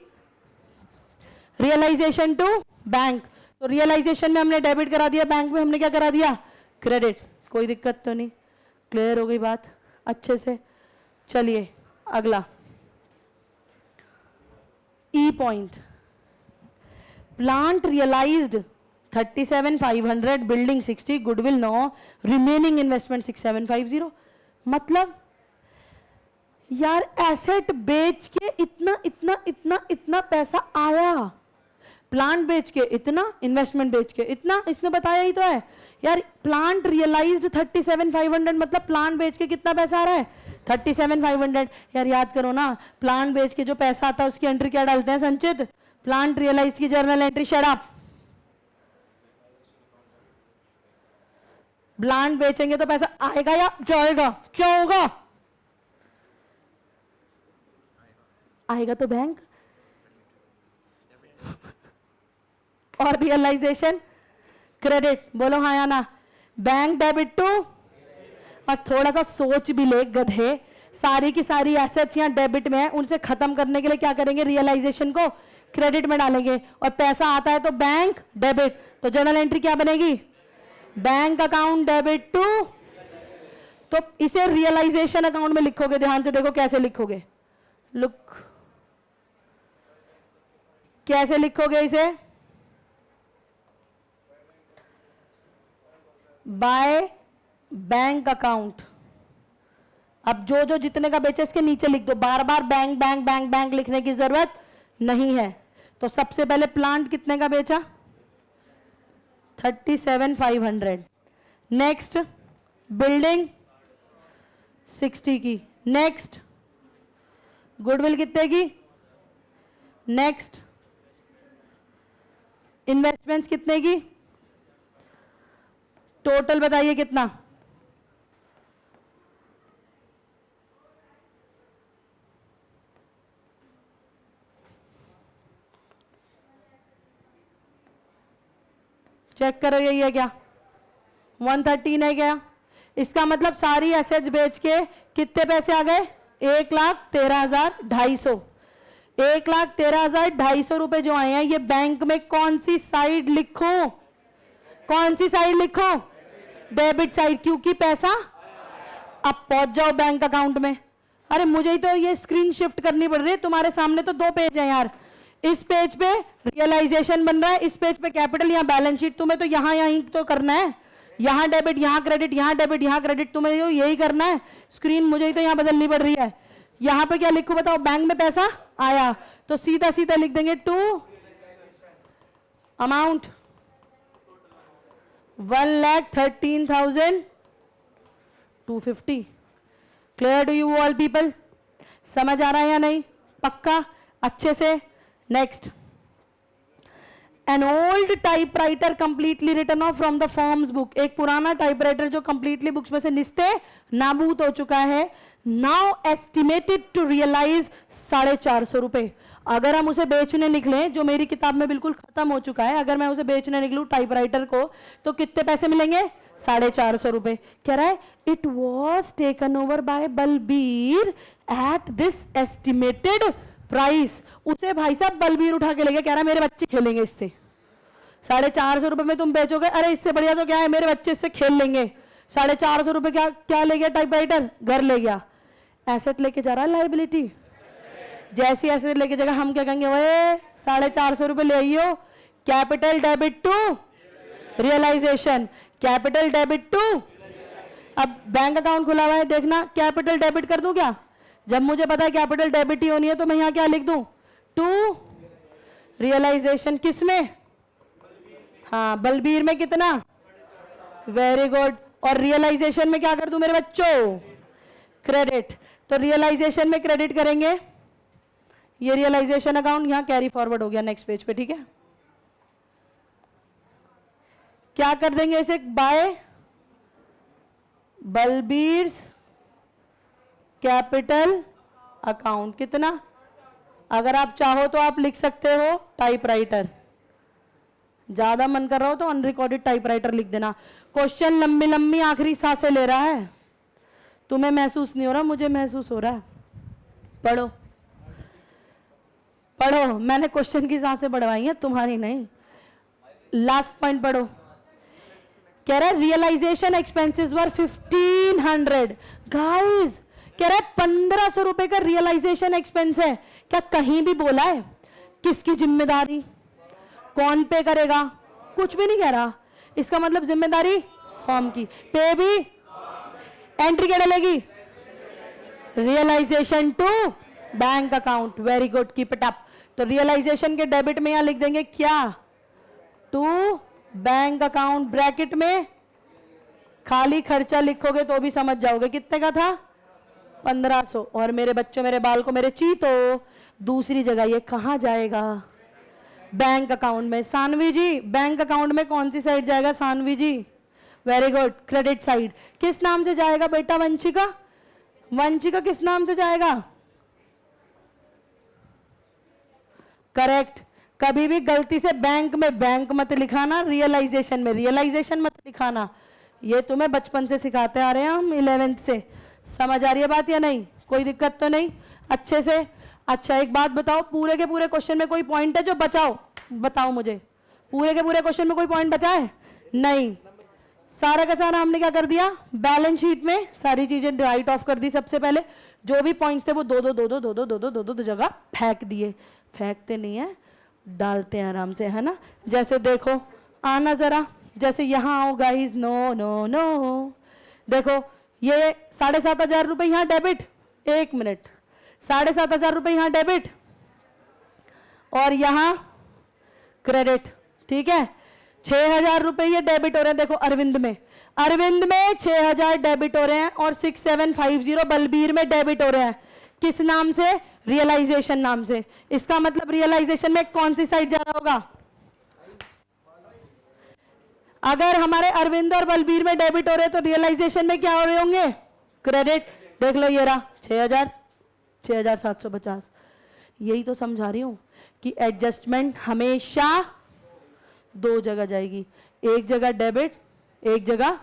Realisation to bank. तो रियलाइजेशन में हमने डेबिट करा दिया, बैंक में हमने क्या करा दिया? क्रेडिट। कोई दिक्कत तो नहीं? क्लियर हो गई बात अच्छे से? चलिए अगला E point. Plant realised 37,500, building 60, goodwill 9, remaining investment 6,750। मतलब यार एसेट बेच के इतना इतना इतना इतना पैसा आया, प्लांट बेच के इतना, इन्वेस्टमेंट बेच के इतना, इसने बताया ही तो है यार। प्लांट रियलाइज्ड 37,500 मतलब प्लांट बेच के कितना पैसा आ रहा है? 37,500। यार याद करो ना, प्लांट बेच के जो पैसा आता है उसकी एंट्री क्या डालते हैं संचित? प्लांट रियलाइज की journal entry. Shut up. Plant बेचेंगे तो पैसा आएगा या क्या आएगा? क्या होगा? आएगा तो बैंक और रियलाइजेशन क्रेडिट। बोलो हाँ या ना? बैंक डेबिट टू, और थोड़ा सा सोच भी ले गधे, सारी की सारी एसेट्स यहाँ डेबिट में है, उनसे खत्म करने के लिए क्या करेंगे? रियलाइजेशन को क्रेडिट में डालेंगे और पैसा आता है तो बैंक डेबिट। तो जर्नल एंट्री क्या बनेगी? Bank account debit to. तो इसे रियलाइजेशन अकाउंट में लिखोगे, ध्यान से देखो कैसे लिखोगे। लुक, कैसे लिखोगे इसे? By bank account. अब जो जो जितने का बेचे इसके नीचे लिख दो, बार बार बैंक बैंक बैंक बैंक लिखने की जरूरत नहीं है। तो सबसे पहले प्लांट कितने का बेचा? 37,500। नेक्स्ट बिल्डिंग 60 की। नेक्स्ट गुडविल कितने की? नेक्स्ट इन्वेस्टमेंट्स कितने की? टोटल बताइए कितना? चेक करो, यही है क्या? 113 है क्या? इसका मतलब सारी एसेट्स बेच के कितने पैसे आ गए? 1,13,250। 1,13,250 रुपए जो आए हैं, ये बैंक में कौन सी साइड लिखो? कौन सी साइड लिखो? डेबिट साइड, क्योंकि पैसा अब पहुंच जाओ बैंक अकाउंट में। अरे मुझे ही तो ये स्क्रीन शिफ्ट करनी पड़ रही है, तुम्हारे सामने तो 2 पेज हैं यार। इस पेज पे रियलाइजेशन बन रहा है, इस पेज पे कैपिटल, यहाँ बैलेंस शीट। तुम्हें तो यहाँ यहीं तो करना है, यहाँ डेबिट यहाँ क्रेडिट, यहाँ डेबिट यहाँ क्रेडिट, तुम्हें यही करना है। स्क्रीन मुझे ही तो यहाँ बदलनी पड़ रही है। यहाँ पे क्या लिखो बताओ? बैंक में पैसा आया तो सीधा सीधा लिख देंगे to amount 1,13,250। Clear to you all people? समझ आ रहा है या नहीं? पक्का? अच्छे से। Next, an old typewriter completely written off from the firm's book. एक पुराना टाइपराइटर जो कंप्लीटली बुक्स में से निस्ते नाबूद हो चुका है, नाउ एस्टिमेटेड टू रियलाइज 450 रुपए। अगर हम उसे बेचने निकले, जो मेरी किताब में बिल्कुल खत्म हो चुका है, अगर मैं उसे बेचने निकलूं टाइपराइटर को, तो कितने पैसे मिलेंगे? 450 रुपए। कह रहा है it was taken over bye Balbir at this estimated price. उसे भाई साहब बलबीर उठा के ले गया, कह रहा है मेरे बच्चे खेलेंगे इससे। 450 रुपए में तुम बेचोगे? अरे इससे बढ़िया तो क्या है, मेरे बच्चे इससे खेल लेंगे। 450 रुपए क्या क्या ले गया टाइपराइटर? घर ले गया। एसेट लेके जा रहा है, लाइबिलिटी। जैसी एसेट लेके जाएगा, हम क्या कहेंगे? ओए 450 रुपए ले आइयो, capital debit to realisation, capital debit to. अब बैंक अकाउंट खुला हुआ है, देखना कैपिटल डेबिट कर दूं क्या? जब मुझे पता है कैपिटल डेबिट ही होनी है तो मैं यहां क्या लिख दूं? To realisation. किसमें? हाँ, बलबीर में कितना? Very good. और रियलाइजेशन में क्या कर दूं मेरे बच्चों? क्रेडिट। तो रियलाइजेशन में क्रेडिट करेंगे, ये रियलाइजेशन अकाउंट यहां कैरी फॉरवर्ड हो गया नेक्स्ट पेज पे। ठीक है, क्या कर देंगे इसे? By Balbir's capital account. कितना? अगर आप चाहो तो आप लिख सकते हो टाइपराइटर, ज्यादा मन कर रहा हो तो अनरिकॉर्डेड टाइपराइटर लिख देना। क्वेश्चन लंबी लंबी आखिरी सांसें ले रहा है, तुम्हें महसूस नहीं हो रहा, मुझे महसूस हो रहा है। पढ़ो पढ़ो, मैंने क्वेश्चन की सांसें बढ़वाई हैं, तुम्हारी नहीं। लास्ट पॉइंट पढ़ो। कह रहा है रियलाइजेशन एक्सपेंसेस वर 1500। गाइस कह रहा है 1500 रुपए का रियलाइजेशन एक्सपेंस है। क्या कहीं भी बोला है किसकी जिम्मेदारी? कौन पे करेगा? कुछ भी नहीं कह रहा। इसका मतलब जिम्मेदारी फर्म की। पे भी एंट्री क्या डलेगी? Realisation to bank account. Very good, keep it up. तो रियलाइजेशन के डेबिट में यहां लिख देंगे क्या? To bank account. ब्रैकेट में खाली खर्चा लिखोगे तो भी समझ जाओगे कितने का था? 1500। और मेरे बच्चों, मेरे बाल को, मेरे चीतो, दूसरी जगह ये कहाँ जाएगा? बैंक अकाउंट में। सानवी जी, बैंक अकाउंट में कौन सी साइड जाएगा Sanvi ji? Very good, credit side. किस नाम से जाएगा बेटा वंशिका? वंशिका किस नाम से जाएगा? करेक्ट। कभी भी गलती से बैंक में बैंक मत लिखाना, रियलाइजेशन में रियलाइजेशन मत लिखाना। ये तुम्हें बचपन से सिखाते आ रहे हैं हम, 11th से। समझ आ रही है बात या नहीं? कोई दिक्कत तो नहीं? अच्छे से। अच्छा एक बात बताओ, पूरे के पूरे क्वेश्चन में कोई पॉइंट है जो बचाओ? बताओ मुझे, पूरे के पूरे क्वेश्चन में कोई पॉइंट बचा है? नहीं। सारा का सारा हमने क्या कर दिया? बैलेंस शीट में सारी चीजें राइट ऑफ कर दी। सबसे पहले जो भी पॉइंट्स थे वो दो दो दो दो दो दो दो दो दो दो जगह फेंक दिए। फेंकते नहीं है, डालते हैं आराम से, है ना? जैसे देखो, आना जरा, जैसे यहाँ आओ गाइस। नो नो नो, देखो ये 7,500 रुपए यहाँ डेबिट। एक मिनट, 7,500 रुपए यहाँ डेबिट और यहाँ क्रेडिट, ठीक है? 6,000 रुपए ये डेबिट हो रहे हैं। देखो अरविंद में, अरविंद में 6,000 डेबिट हो रहे हैं और 6,750 बलबीर में डेबिट हो रहे हैं। किस नाम से? रियलाइजेशन नाम से। इसका मतलब रियलाइजेशन में कौन सी साइड जा रहा होगा? अगर हमारे अरविंद और बलबीर में डेबिट हो रहे हैं तो रियलाइजेशन में क्या हो रहे होंगे? क्रेडिट। देख लो ये रहा 6,000, 6,750। यही तो समझा रही हूं कि एडजस्टमेंट हमेशा दो जगह जाएगी, एक जगह डेबिट, एक जगह।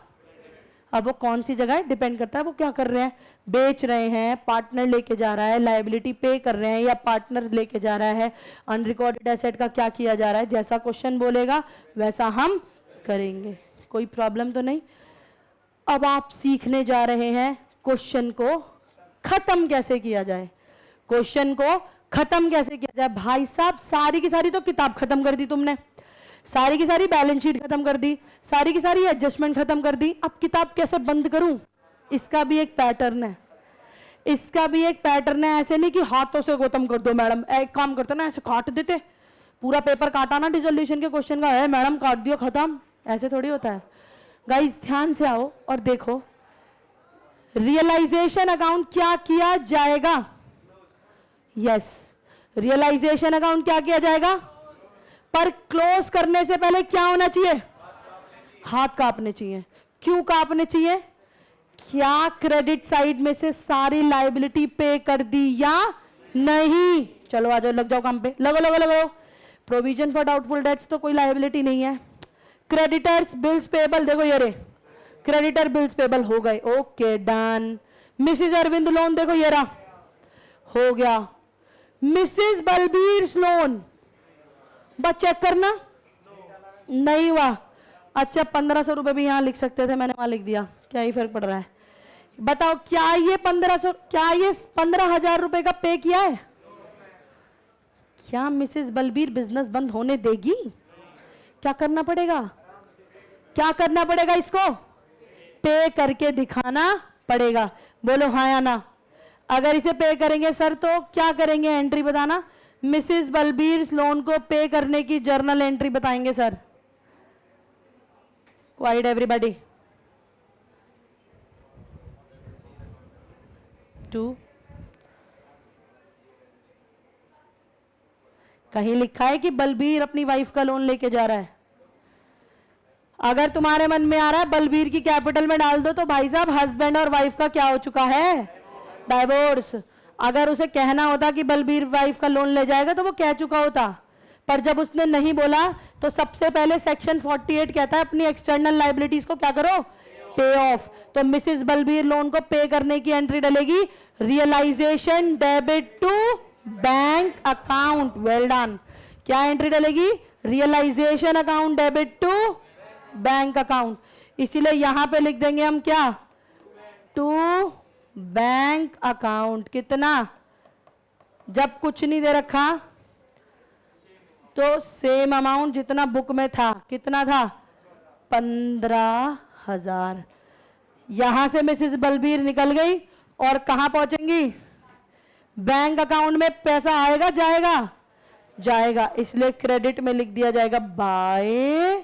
अब वो कौन सी जगह है डिपेंड करता है वो क्या कर रहे हैं। बेच रहे हैं, पार्टनर लेके जा रहा है, लायबिलिटी पे कर रहे हैं, या पार्टनर लेके जा रहा है, अनरिकॉर्डेड एसेट का क्या किया जा रहा है। जैसा क्वेश्चन बोलेगा वैसा हम करेंगे, कोई प्रॉब्लम तो नहीं। अब आप सीखने जा रहे हैं क्वेश्चन को खत्म कैसे किया जाए। क्वेश्चन को खत्म कैसे किया जाए? भाई साहब सारी की सारी तो किताब खत्म कर दी तुमने, सारी की सारी बैलेंस शीट खत्म कर दी, सारी की सारी एडजस्टमेंट खत्म कर दी। अब किताब कैसे बंद करूं? इसका भी एक पैटर्न है, इसका भी एक पैटर्न है। ऐसे नहीं कि हाथों से खत्म कर दो मैडम। एक काम करते ना, ऐसे काट देते, पूरा पेपर काटा ना डिसोल्यूशन के क्वेश्चन का, है मैडम काट दियो खत्म। ऐसे थोड़ी होता है। गाइस ध्यान से आओ और देखो, रियलाइजेशन अकाउंट क्या किया जाएगा? यस, रियलाइजेशन अकाउंट क्या किया जाएगा? पर क्लोज करने से पहले क्या होना चाहिए? हाथ कांपने चाहिए। क्यों कांपने चाहिए? क्या क्रेडिट साइड में से सारी लायबिलिटी पे कर दी या नहीं? चलो आ जाओ, लग जाओ काम पे, लगो लगो लगो। प्रोविजन फॉर डाउटफुल डेट्स तो कोई लायबिलिटी नहीं है। क्रेडिटर्स बिल्स पेबल, देखो ये रे, क्रेडिटर बिल्स पेबल हो गए, okay done. Mrs Arvind loan देखो ये रहा, हो गया। मिसिज बलबीर लोन बस चेक करना, नहीं हुआ। अच्छा 1,500 रुपए भी यहां लिख सकते थे, मैंने वहां लिख दिया, क्या ही फर्क पड़ रहा है? बताओ क्या ये 1,500, क्या ये 15,000 रुपए का पे किया है? क्या मिसेस बलबीर बिजनेस बंद होने देगी? क्या करना पड़ेगा? क्या करना पड़ेगा? इसको पे करके दिखाना पड़ेगा। बोलो हाँ या ना। अगर इसे पे करेंगे सर तो क्या करेंगे? एंट्री बताना। मिसेस बलबीर लोन को पे करने की जर्नल एंट्री बताएंगे सर। Quite everybody. 2 कहीं लिखा है कि बलबीर अपनी वाइफ का लोन लेके जा रहा है? अगर तुम्हारे मन में आ रहा है बलबीर की कैपिटल में डाल दो, तो भाई साहब हस्बैंड और वाइफ का क्या हो चुका है? डाइवोर्स। अगर उसे कहना होता कि बलबीर वाइफ का लोन ले जाएगा तो वो कह चुका होता, पर जब उसने नहीं बोला तो सबसे पहले सेक्शन 48 कहता है अपनी एक्सटर्नल लायबिलिटीज को क्या करो? पे ऑफ। तो मिसेस बलबीर लोन को पे करने की एंट्री डलेगी realisation debit to bank account. Well done. क्या एंट्री डलेगी? Realisation account debit to bank account. इसीलिए यहां पे लिख देंगे हम क्या? To bank account. कितना? जब कुछ नहीं दे रखा तो सेम अमाउंट जितना बुक में था। कितना था? 15,000। यहां से मिसेस बलबीर निकल गई और कहां पहुंचेंगी? बैंक अकाउंट में पैसा आएगा जाएगा? जाएगा। इसलिए क्रेडिट में लिख दिया जाएगा बाय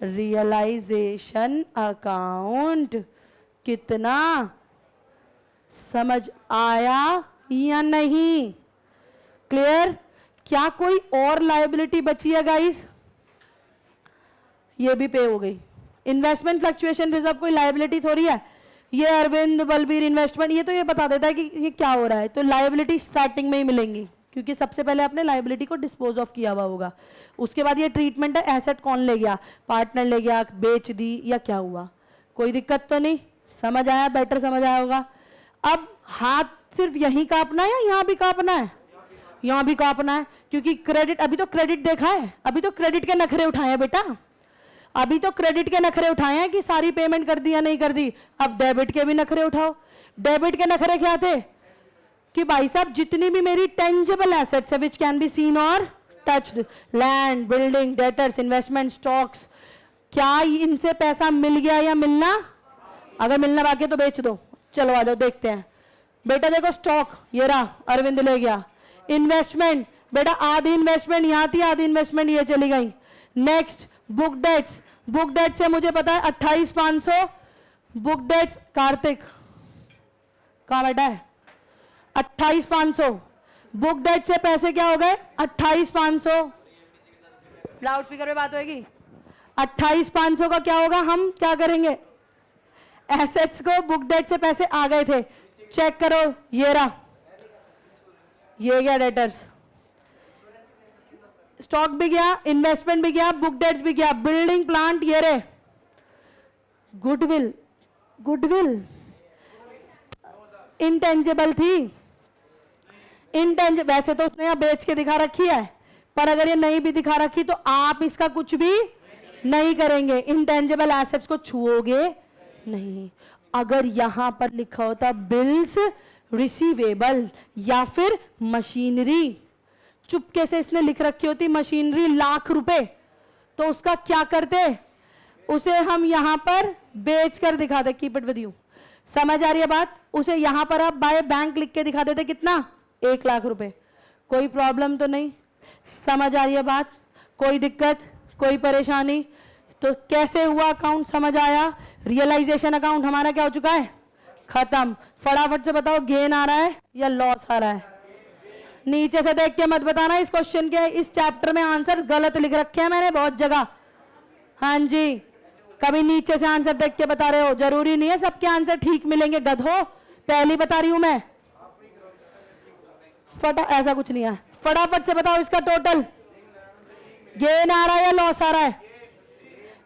रियलाइजेशन अकाउंट। कितना? समझ आया या नहीं? क्लियर? क्या कोई और लायबिलिटी बची है गाइस? ये भी पे हो गई। इन्वेस्टमेंट फ्लक्चुएशन रिजर्व कोई लायबिलिटी थोड़ी है। ये अरविंद बलबीर इन्वेस्टमेंट, ये तो ये बता देता है कि ये क्या हो रहा है। तो लायबिलिटी स्टार्टिंग में ही मिलेंगी, क्योंकि सबसे पहले आपने लायबिलिटी को डिस्पोज ऑफ किया हुआ होगा। उसके बाद ये ट्रीटमेंट है, एसेट कौन ले गया, पार्टनर ले गया, बेच दी, या क्या हुआ। कोई दिक्कत तो नहीं? समझ आया? बेटर समझ आया होगा। अब हाथ सिर्फ यहीं कांपना है या यहाँ भी कांपना है? यहाँ भी कांपना है, क्योंकि क्रेडिट, अभी तो क्रेडिट देखा है, अभी तो क्रेडिट के नखरे उठाए हैं बेटा, अभी तो क्रेडिट के नखरे उठाए हैं कि सारी पेमेंट कर दी या नहीं कर दी। अब डेबिट के भी नखरे उठाओ। डेबिट के नखरे क्या थे कि भाई साहब जितनी भी मेरी टेंजिबल एसेट्स है विच कैन बी सीन और touched, land, building, debtors, investment, stocks, क्या इनसे पैसा मिल गया या मिलना? अगर मिलना बाकी है तो बेच दो। चलो आ जाओ देखते हैं। बेटा देखो स्टॉक ये रहा, अरविंद ले गया। इन्वेस्टमेंट बेटा आधी इन्वेस्टमेंट यहां थी, आधी इन्वेस्टमेंट ये चली गई। Next book debts, book debt से मुझे पता है 28,500। बुक डेट्स कार्तिक कहां बैठा है? 28,500 बुक डेट से पैसे क्या हो गए? 28,500। लाउड स्पीकर पे बात होगी। 28,500 का क्या होगा? हम क्या करेंगे? एसेट्स को बुक डेट से पैसे आ गए थे, चेक करो ये रहा, ये गया डेटर्स, स्टॉक भी गया, इन्वेस्टमेंट भी गया, बुक डेट्स भी गया, बिल्डिंग प्लांट ये रहे, गुडविल, गुडविल इंटेंजिबल थी, इंटेंजिबल वैसे तो उसने यहाँ बेच के दिखा रखी है, पर अगर ये नहीं भी दिखा रखी तो आप इसका कुछ भी नहीं करेंगे, इंटेंजिबल एसेट्स को छुओगे नहीं। अगर यहां पर लिखा होता बिल्स रिसीवेबल या फिर मशीनरी, चुपके से इसने लिख रखी होती मशीनरी लाख रुपए, तो उसका क्या करते? उसे हम यहां पर बेच कर दिखाते। Keep it with you. समझ आ रही है बात? उसे यहां पर आप बाय बैंक लिख के दिखा देते, कितना? 1 लाख रुपए। कोई प्रॉब्लम तो नहीं? समझ आ रही है बात? कोई दिक्कत, कोई परेशानी? तो कैसे हुआ अकाउंट? समझ आया? रियलाइजेशन अकाउंट हमारा क्या हो चुका है? खत्म। फटाफट से बताओ गेन आ रहा है या लॉस आ रहा है? नीचे से देख के मत बताना। इस क्वेश्चन के इस चैप्टर में आंसर गलत लिख रखे हैं मैंने बहुत जगह। हाँ जी, कभी नीचे से आंसर देख के बता रहे हो, जरूरी नहीं है सबके आंसर ठीक मिलेंगे गधो, पहली बता रही हूं मैं। ऐसा कुछ नहीं है। फटाफट से बताओ इसका टोटल गेन आ रहा है या लॉस आ रहा है?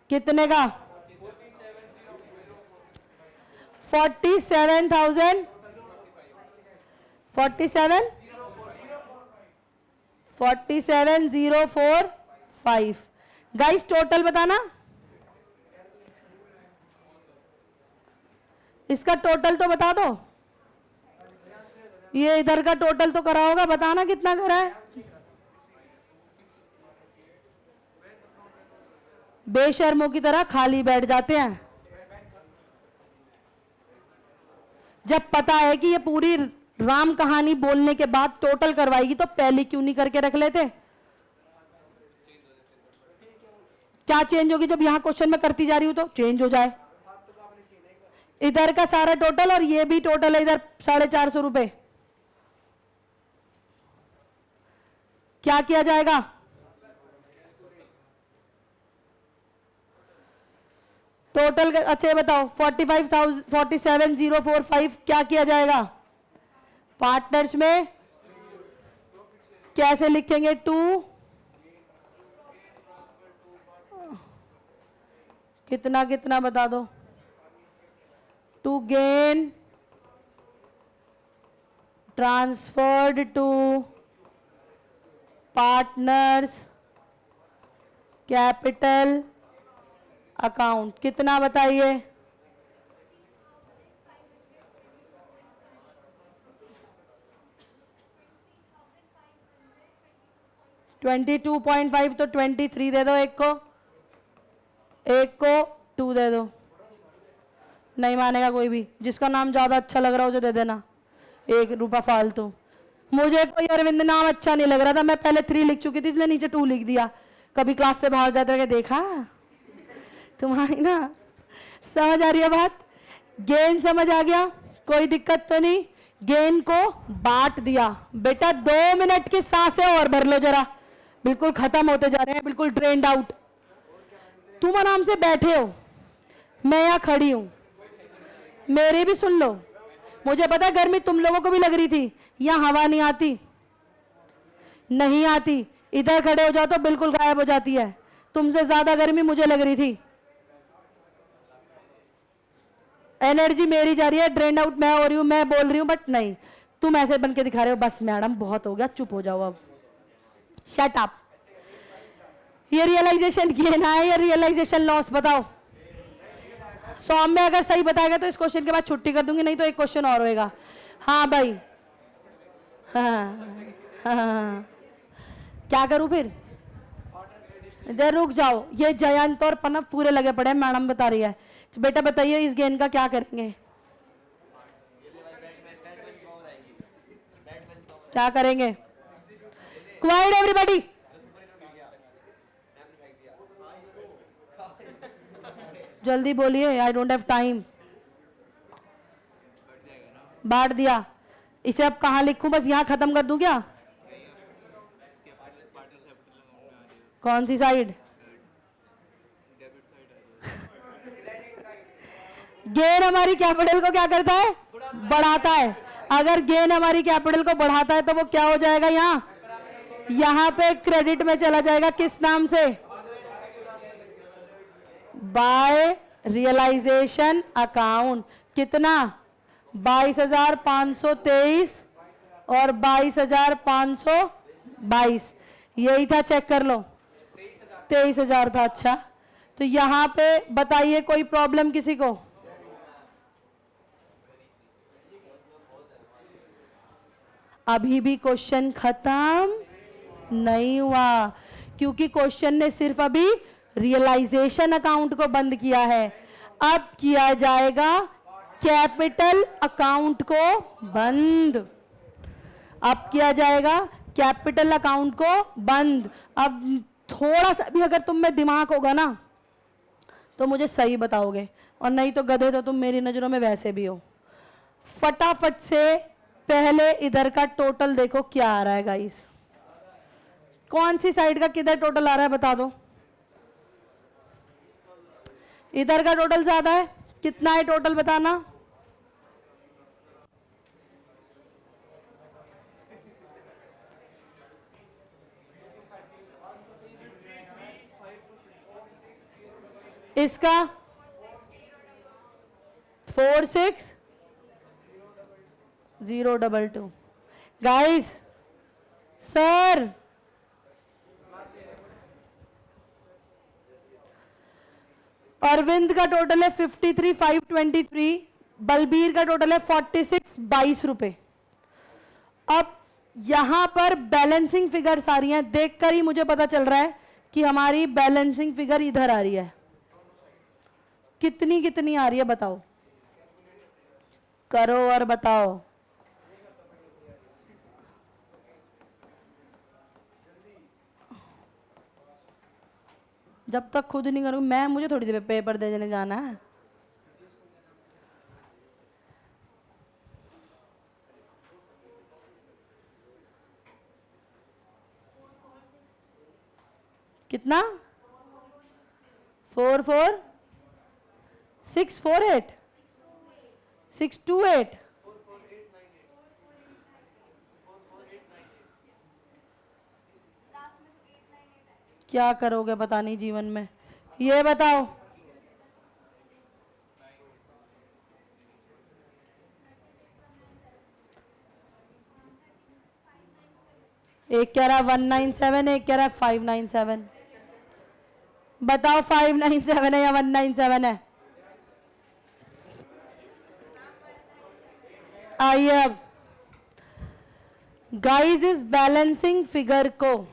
कितने का? 47,000 47,045। गाइस टोटल बताना, इसका टोटल तो बता दो। ये इधर का टोटल तो करा होगा, बताना कितना करा है। बेशर्मों की तरह खाली बैठ जाते हैं। जब पता है कि ये पूरी राम कहानी बोलने के बाद टोटल करवाएगी तो पहले क्यों नहीं करके रख लेते? क्या चेंज होगी? जब यहां क्वेश्चन में करती जा रही हूं तो चेंज हो जाए। इधर का सारा टोटल और ये भी टोटल है, इधर 450 रुपए। क्या किया जाएगा? टोटल अच्छा बताओ 47,045 क्या किया जाएगा? पार्टनर्स में कैसे लिखेंगे? 2 कितना कितना बता दो। To gain transferred to partners capital account, कितना बताइए? 22.5 तो 23 दे दो, एक को 2 दे दो। नहीं मानेगा कोई भी, जिसका नाम ज्यादा अच्छा लग रहा है उसे दे देना 1 रुपया फालतू। मुझे कोई अरविंद नाम अच्छा नहीं लग रहा था, मैं पहले 3 लिख चुकी थी, इसलिए नीचे 2 लिख दिया। कभी क्लास से बाहर जाते रहे, देखा तुम्हारी ना। समझ आ रही है बात? गेन समझ आ गया? कोई दिक्कत तो नहीं। गेन को बांट दिया बेटा, 2 मिनट की सांसें और भर लो जरा, बिल्कुल खत्म होते जा रहे हैं, बिल्कुल ड्रेन्ड आउट। तुम आराम से बैठे हो, मैं यहां खड़ी हूं, मेरी भी सुन लो। मुझे पता है गर्मी तुम लोगों को भी लग रही थी, यहां हवा नहीं आती, नहीं आती, इधर खड़े हो जाओ तो बिल्कुल गायब हो जाती है। तुमसे ज्यादा गर्मी मुझे लग रही थी, एनर्जी मेरी जा रही है, ड्रेन आउट मैं हो रही हूं, मैं बोल रही हूं, बट नहीं, तुम ऐसे बन के दिखा रहे हो, बस मैडम बहुत हो गया, चुप हो जाओ अब, शट अप। ये रियलाइजेशन गेन है या रियलाइजेशन लॉस, बताओ। सौम्य अगर सही बताएगा तो इस क्वेश्चन के बाद छुट्टी कर दूंगी, नहीं तो एक क्वेश्चन और होएगा। हाँ भाई, हाँ, हाँ, क्या करूं फिर? इधर रुक जाओ, ये जयंत और पनप पूरे लगे पड़े हैं, मैडम बता रही है। तो बेटा बताइए इस गेन का क्या करेंगे, क्या करेंगे? क्वाइट एवरीबॉडी, जल्दी बोलिए, आई डोंट हैव टाइम। बांट दिया, इसे अब कहां लिखूं, बस यहां खत्म कर दूं क्या? कौन सी साइड? गेन हमारी कैपिटल को क्या करता है? बढ़ाता है। अगर गेन हमारी कैपिटल को बढ़ाता है तो वो क्या हो जाएगा? यहां पे क्रेडिट में चला जाएगा, किस नाम से? By realisation account. कितना? 22,523 और 22,522, यही था, चेक कर लो। 23,000 था। अच्छा, तो यहां पे बताइए कोई प्रॉब्लम किसी को? अभी भी क्वेश्चन खत्म नहीं हुआ, क्योंकि क्वेश्चन ने सिर्फ अभी रियलाइजेशन अकाउंट को बंद किया है। अब किया जाएगा कैपिटल अकाउंट को बंद। अब किया जाएगा कैपिटल अकाउंट को बंद। अब थोड़ा सा भी अगर तुम में दिमाग होगा ना तो मुझे सही बताओगे, और नहीं तो गधे तो तुम मेरी नजरों में वैसे भी हो। फटाफट से पहले इधर का टोटल देखो क्या आ रहा है गाइस। कौन सी साइड का किधर टोटल आ रहा है बता दो। इधर का टोटल ज्यादा है, कितना है टोटल बताना। इसका 46,022 गाइस। सर अरविंद का टोटल है 53,523, बलबीर का टोटल है 46,22 रुपए। अब यहां पर बैलेंसिंग फिगर्स आ रही हैं, देखकर ही मुझे पता चल रहा है कि हमारी बैलेंसिंग फिगर इधर आ रही है। कितनी कितनी आ रही है बताओ, करो और बताओ। जब तक खुद नहीं करूंगी मैं, मुझे थोड़ी देर पेपर देने जाना है। कितना? 44648 628। क्या करोगे पता नहीं जीवन में, ये बताओ। एक कह रहा 197, एक कह रहा 597। बताओ 597 है या 197 है? आइए अब गाइस, इस बैलेंसिंग फिगर को,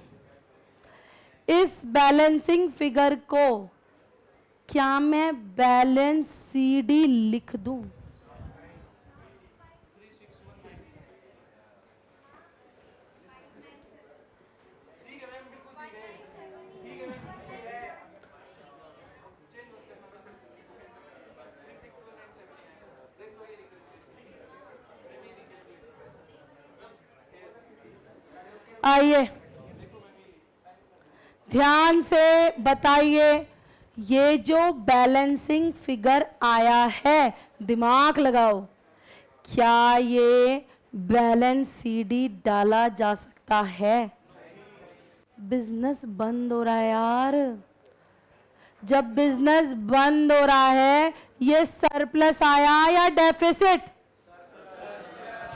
इस बैलेंसिंग फिगर को क्या मैं बैलेंस CD लिख दूं? आइए ध्यान से बताइए, ये जो बैलेंसिंग फिगर आया है, दिमाग लगाओ, क्या ये बैलेंस सीडी डाला जा सकता है? बिजनेस बंद हो रहा है यार। जब बिजनेस बंद हो रहा है, ये सरप्लस आया या डेफिसिट?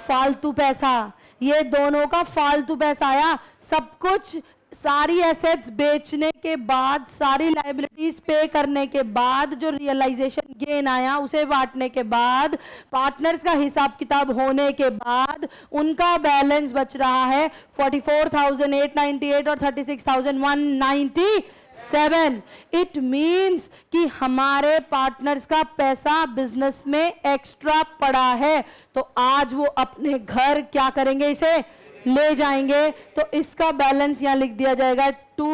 फालतू पैसा, ये दोनों का फालतू पैसा आया। सब कुछ, सारी एसेट्स बेचने के बाद, सारी लायबिलिटीज पे करने के बाद जो रियलाइजेशन गेन आया उसे बांटने के बाद, पार्टनर्स का हिसाब किताब होने के बाद उनका बैलेंस बच रहा है 44,898 और 36,197। इट मींस कि हमारे पार्टनर्स का पैसा बिजनेस में एक्स्ट्रा पड़ा है, तो आज वो अपने घर क्या करेंगे, इसे ले जाएंगे। तो इसका बैलेंस यहां लिख दिया जाएगा टू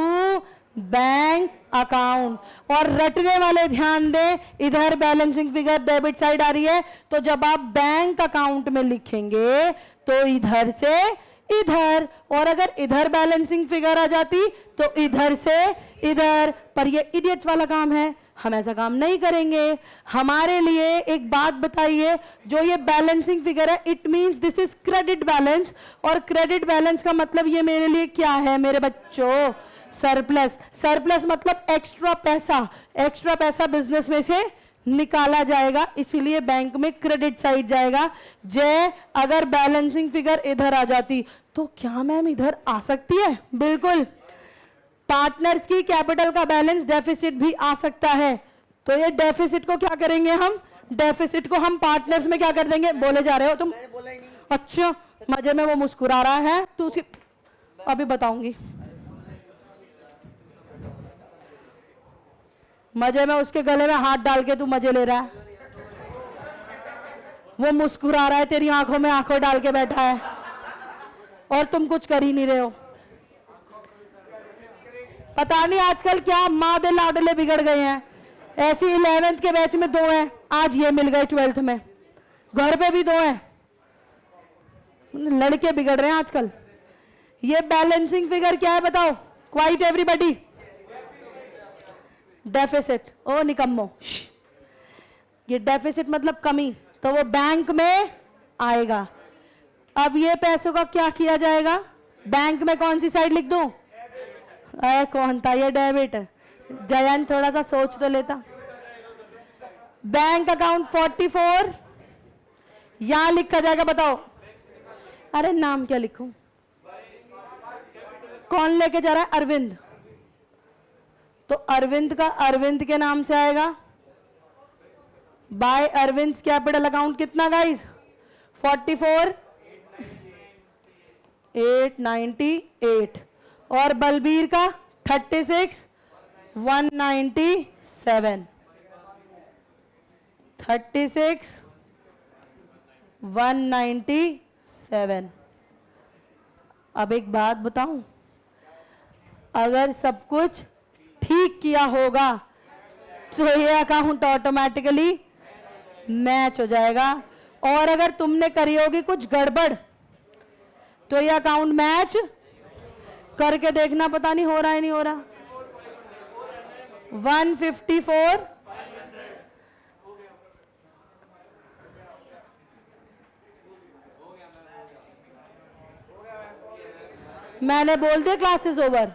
बैंक अकाउंट। और रटने वाले ध्यान दें, इधर बैलेंसिंग फिगर डेबिट साइड आ रही है, तो जब आप बैंक अकाउंट में लिखेंगे तो इधर से इधर, और अगर इधर बैलेंसिंग फिगर आ जाती तो इधर से इधर। पर ये इडियट्स वाला काम है, हम ऐसा काम नहीं करेंगे। हमारे लिए एक बात बताइए, जो ये बैलेंसिंग फिगर है, it means this is credit balance, और क्रेडिट बैलेंस का मतलब ये मेरे लिए क्या है मेरे बच्चों? सरप्लस। सरप्लस मतलब एक्स्ट्रा पैसा। एक्स्ट्रा पैसा बिजनेस में से निकाला जाएगा, इसीलिए बैंक में क्रेडिट साइड जाएगा। जय, अगर बैलेंसिंग फिगर इधर आ जाती तो क्या मैम इधर आ सकती है? बिल्कुल। पार्टनर्स की कैपिटल का बैलेंस डेफिसिट भी आ सकता है, तो ये डेफिसिट को क्या करेंगे हम? डेफिसिट को हम पार्टनर्स में क्या कर देंगे? बोले जा रहे हो तुम? अच्छा, मजे में वो मुस्कुरा रहा है, तो उसकी अभी बताऊंगी। मजे में उसके गले में हाथ डाल के तू मजे ले रहा है, वो मुस्कुरा रहा है, तेरी आंखों में आंखों डाल के बैठा है, और तुम कुछ कर ही नहीं रहे हो। पता नहीं आजकल क्या मादे लाडले बिगड़ गए हैं। ऐसी 11th के बैच में 2 हैं, आज ये मिल गए 12th में, घर पे भी 2 हैं। लड़के बिगड़ रहे हैं आजकल। ये बैलेंसिंग फिगर क्या है बताओ? Quite everybody? डेफिसिट। ओ निकम्मो, ये डेफिसिट मतलब कमी, तो वो बैंक में आएगा। अब ये पैसों का क्या किया जाएगा? बैंक में कौन सी साइड लिख दूं? कौन था ये? डेबिट। जयंत थोड़ा सा सोच तो लेता। बैंक अकाउंट 44 यहां लिखा जाएगा, बताओ। अरे नाम क्या लिखूं? कौन लेके जा रहा है? अरविंद। तो अरविंद का अरविंद के नाम से आएगा। बाय अरविंद कैपिटल अकाउंट कितना गाइस? 44,898 और बलबीर का 36,197। 36,197। अब एक बात बताऊं, अगर सब कुछ ठीक किया होगा तो ये अकाउंट ऑटोमेटिकली मैच हो जाएगा, और अगर तुमने करी होगी कुछ गड़बड़ तो ये अकाउंट मैच करके देखना, पता नहीं हो रहा है नहीं हो रहा। 154 मैंने बोल दिया क्लासेस ओवर।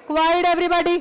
Quite everybody?